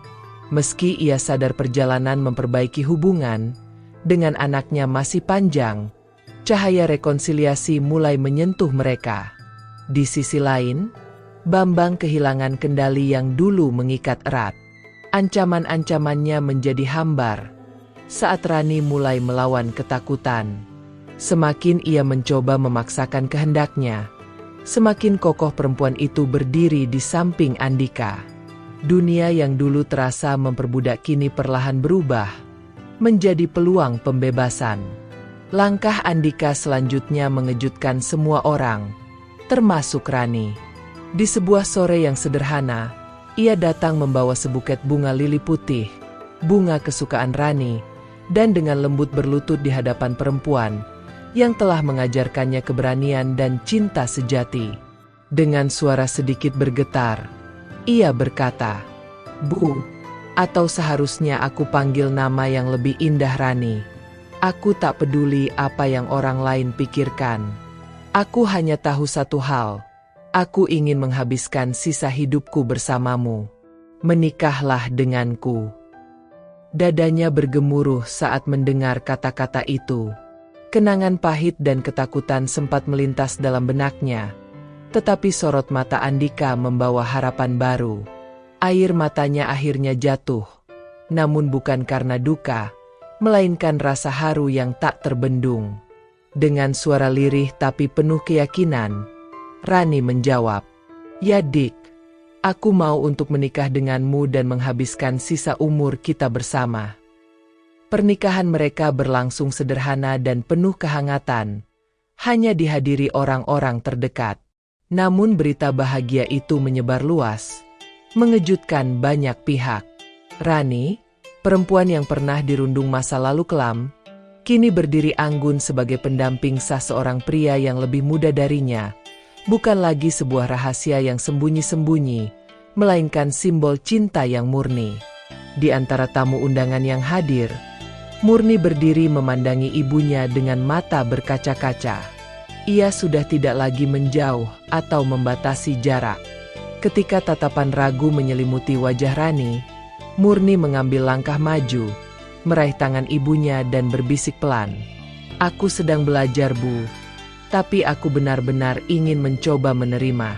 Meski ia sadar perjalanan memperbaiki hubungan dengan anaknya masih panjang, cahaya rekonsiliasi mulai menyentuh mereka. Di sisi lain, Bambang kehilangan kendali yang dulu mengikat erat. Ancaman-ancamannya menjadi hambar saat Rani mulai melawan ketakutan. Semakin ia mencoba memaksakan kehendaknya, semakin kokoh perempuan itu berdiri di samping Andika. Dunia yang dulu terasa memperbudak kini perlahan berubah menjadi peluang pembebasan. Langkah Andika selanjutnya mengejutkan semua orang, termasuk Rani. Di sebuah sore yang sederhana, ia datang membawa sebuket bunga lili putih, bunga kesukaan Rani, dan dengan lembut berlutut di hadapan perempuan yang telah mengajarkannya keberanian dan cinta sejati. Dengan suara sedikit bergetar, ia berkata, "Bu, atau seharusnya aku panggil nama yang lebih indah Rani. Aku tak peduli apa yang orang lain pikirkan. Aku hanya tahu satu hal. Aku ingin menghabiskan sisa hidupku bersamamu. Menikahlah denganku." Dadanya bergemuruh saat mendengar kata-kata itu. Kenangan pahit dan ketakutan sempat melintas dalam benaknya, tetapi sorot mata Andika membawa harapan baru. Air matanya akhirnya jatuh, namun bukan karena duka, melainkan rasa haru yang tak terbendung. Dengan suara lirih tapi penuh keyakinan, Rani menjawab, "Ya Dik, aku mau untuk menikah denganmu dan menghabiskan sisa umur kita bersama." Pernikahan mereka berlangsung sederhana dan penuh kehangatan, hanya dihadiri orang-orang terdekat. Namun berita bahagia itu menyebar luas, mengejutkan banyak pihak. Rani, perempuan yang pernah dirundung masa lalu kelam, kini berdiri anggun sebagai pendamping sah seorang pria yang lebih muda darinya. Bukan lagi sebuah rahasia yang sembunyi-sembunyi, melainkan simbol cinta yang murni. Di antara tamu undangan yang hadir, Murni berdiri memandangi ibunya dengan mata berkaca-kaca. Ia sudah tidak lagi menjauh atau membatasi jarak. Ketika tatapan ragu menyelimuti wajah Rani, Murni mengambil langkah maju, meraih tangan ibunya dan berbisik pelan, "Aku sedang belajar, Bu. Tapi aku benar-benar ingin mencoba menerima."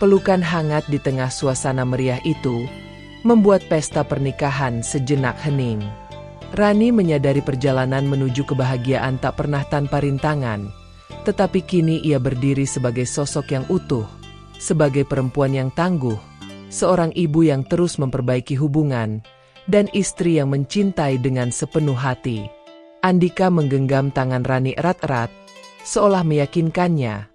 Pelukan hangat di tengah suasana meriah itu membuat pesta pernikahan sejenak hening. Rani menyadari perjalanan menuju kebahagiaan tak pernah tanpa rintangan, tetapi kini ia berdiri sebagai sosok yang utuh, sebagai perempuan yang tangguh, seorang ibu yang terus memperbaiki hubungan, dan istri yang mencintai dengan sepenuh hati. Andika menggenggam tangan Rani erat-erat, seolah meyakinkannya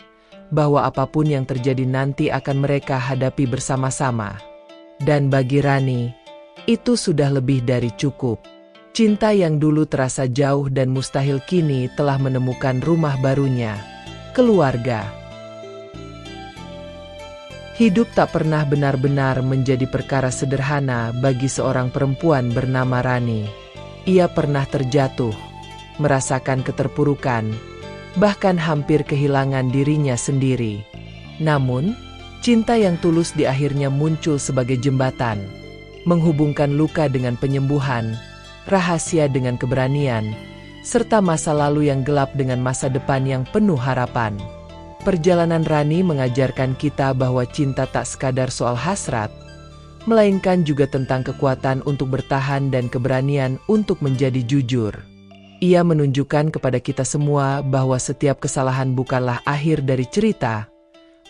bahwa apapun yang terjadi nanti akan mereka hadapi bersama-sama. Dan bagi Rani, itu sudah lebih dari cukup. Cinta yang dulu terasa jauh dan mustahil kini telah menemukan rumah barunya, keluarga. Hidup tak pernah benar-benar menjadi perkara sederhana bagi seorang perempuan bernama Rani. Ia pernah terjatuh, merasakan keterpurukan, bahkan hampir kehilangan dirinya sendiri. Namun, cinta yang tulus di akhirnya muncul sebagai jembatan, menghubungkan luka dengan penyembuhan, rahasia dengan keberanian, serta masa lalu yang gelap dengan masa depan yang penuh harapan. Perjalanan Rani mengajarkan kita bahwa cinta tak sekadar soal hasrat, melainkan juga tentang kekuatan untuk bertahan dan keberanian untuk menjadi jujur. Ia menunjukkan kepada kita semua bahwa setiap kesalahan bukanlah akhir dari cerita,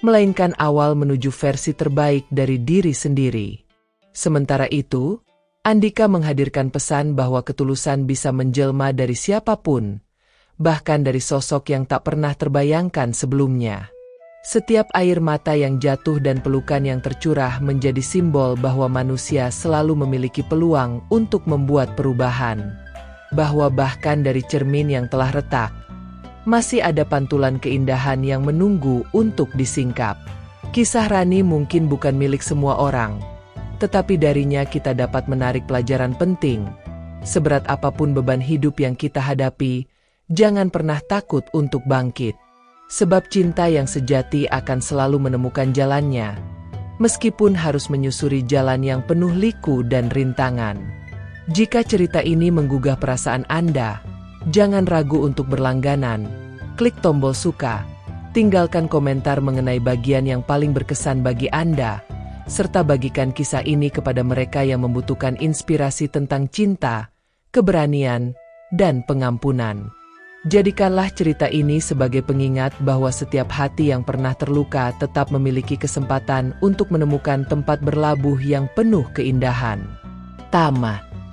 melainkan awal menuju versi terbaik dari diri sendiri. Sementara itu, Andika menghadirkan pesan bahwa ketulusan bisa menjelma dari siapapun, bahkan dari sosok yang tak pernah terbayangkan sebelumnya. Setiap air mata yang jatuh dan pelukan yang tercurah menjadi simbol bahwa manusia selalu memiliki peluang untuk membuat perubahan. Bahwa bahkan dari cermin yang telah retak, masih ada pantulan keindahan yang menunggu untuk disingkap. Kisah Rani mungkin bukan milik semua orang, tetapi darinya kita dapat menarik pelajaran penting. Seberat apapun beban hidup yang kita hadapi, jangan pernah takut untuk bangkit. Sebab cinta yang sejati akan selalu menemukan jalannya, meskipun harus menyusuri jalan yang penuh liku dan rintangan. Jika cerita ini menggugah perasaan Anda, jangan ragu untuk berlangganan. Klik tombol suka, tinggalkan komentar mengenai bagian yang paling berkesan bagi Anda, serta bagikan kisah ini kepada mereka yang membutuhkan inspirasi tentang cinta, keberanian, dan pengampunan. Jadikanlah cerita ini sebagai pengingat bahwa setiap hati yang pernah terluka tetap memiliki kesempatan untuk menemukan tempat berlabuh yang penuh keindahan. Tamat.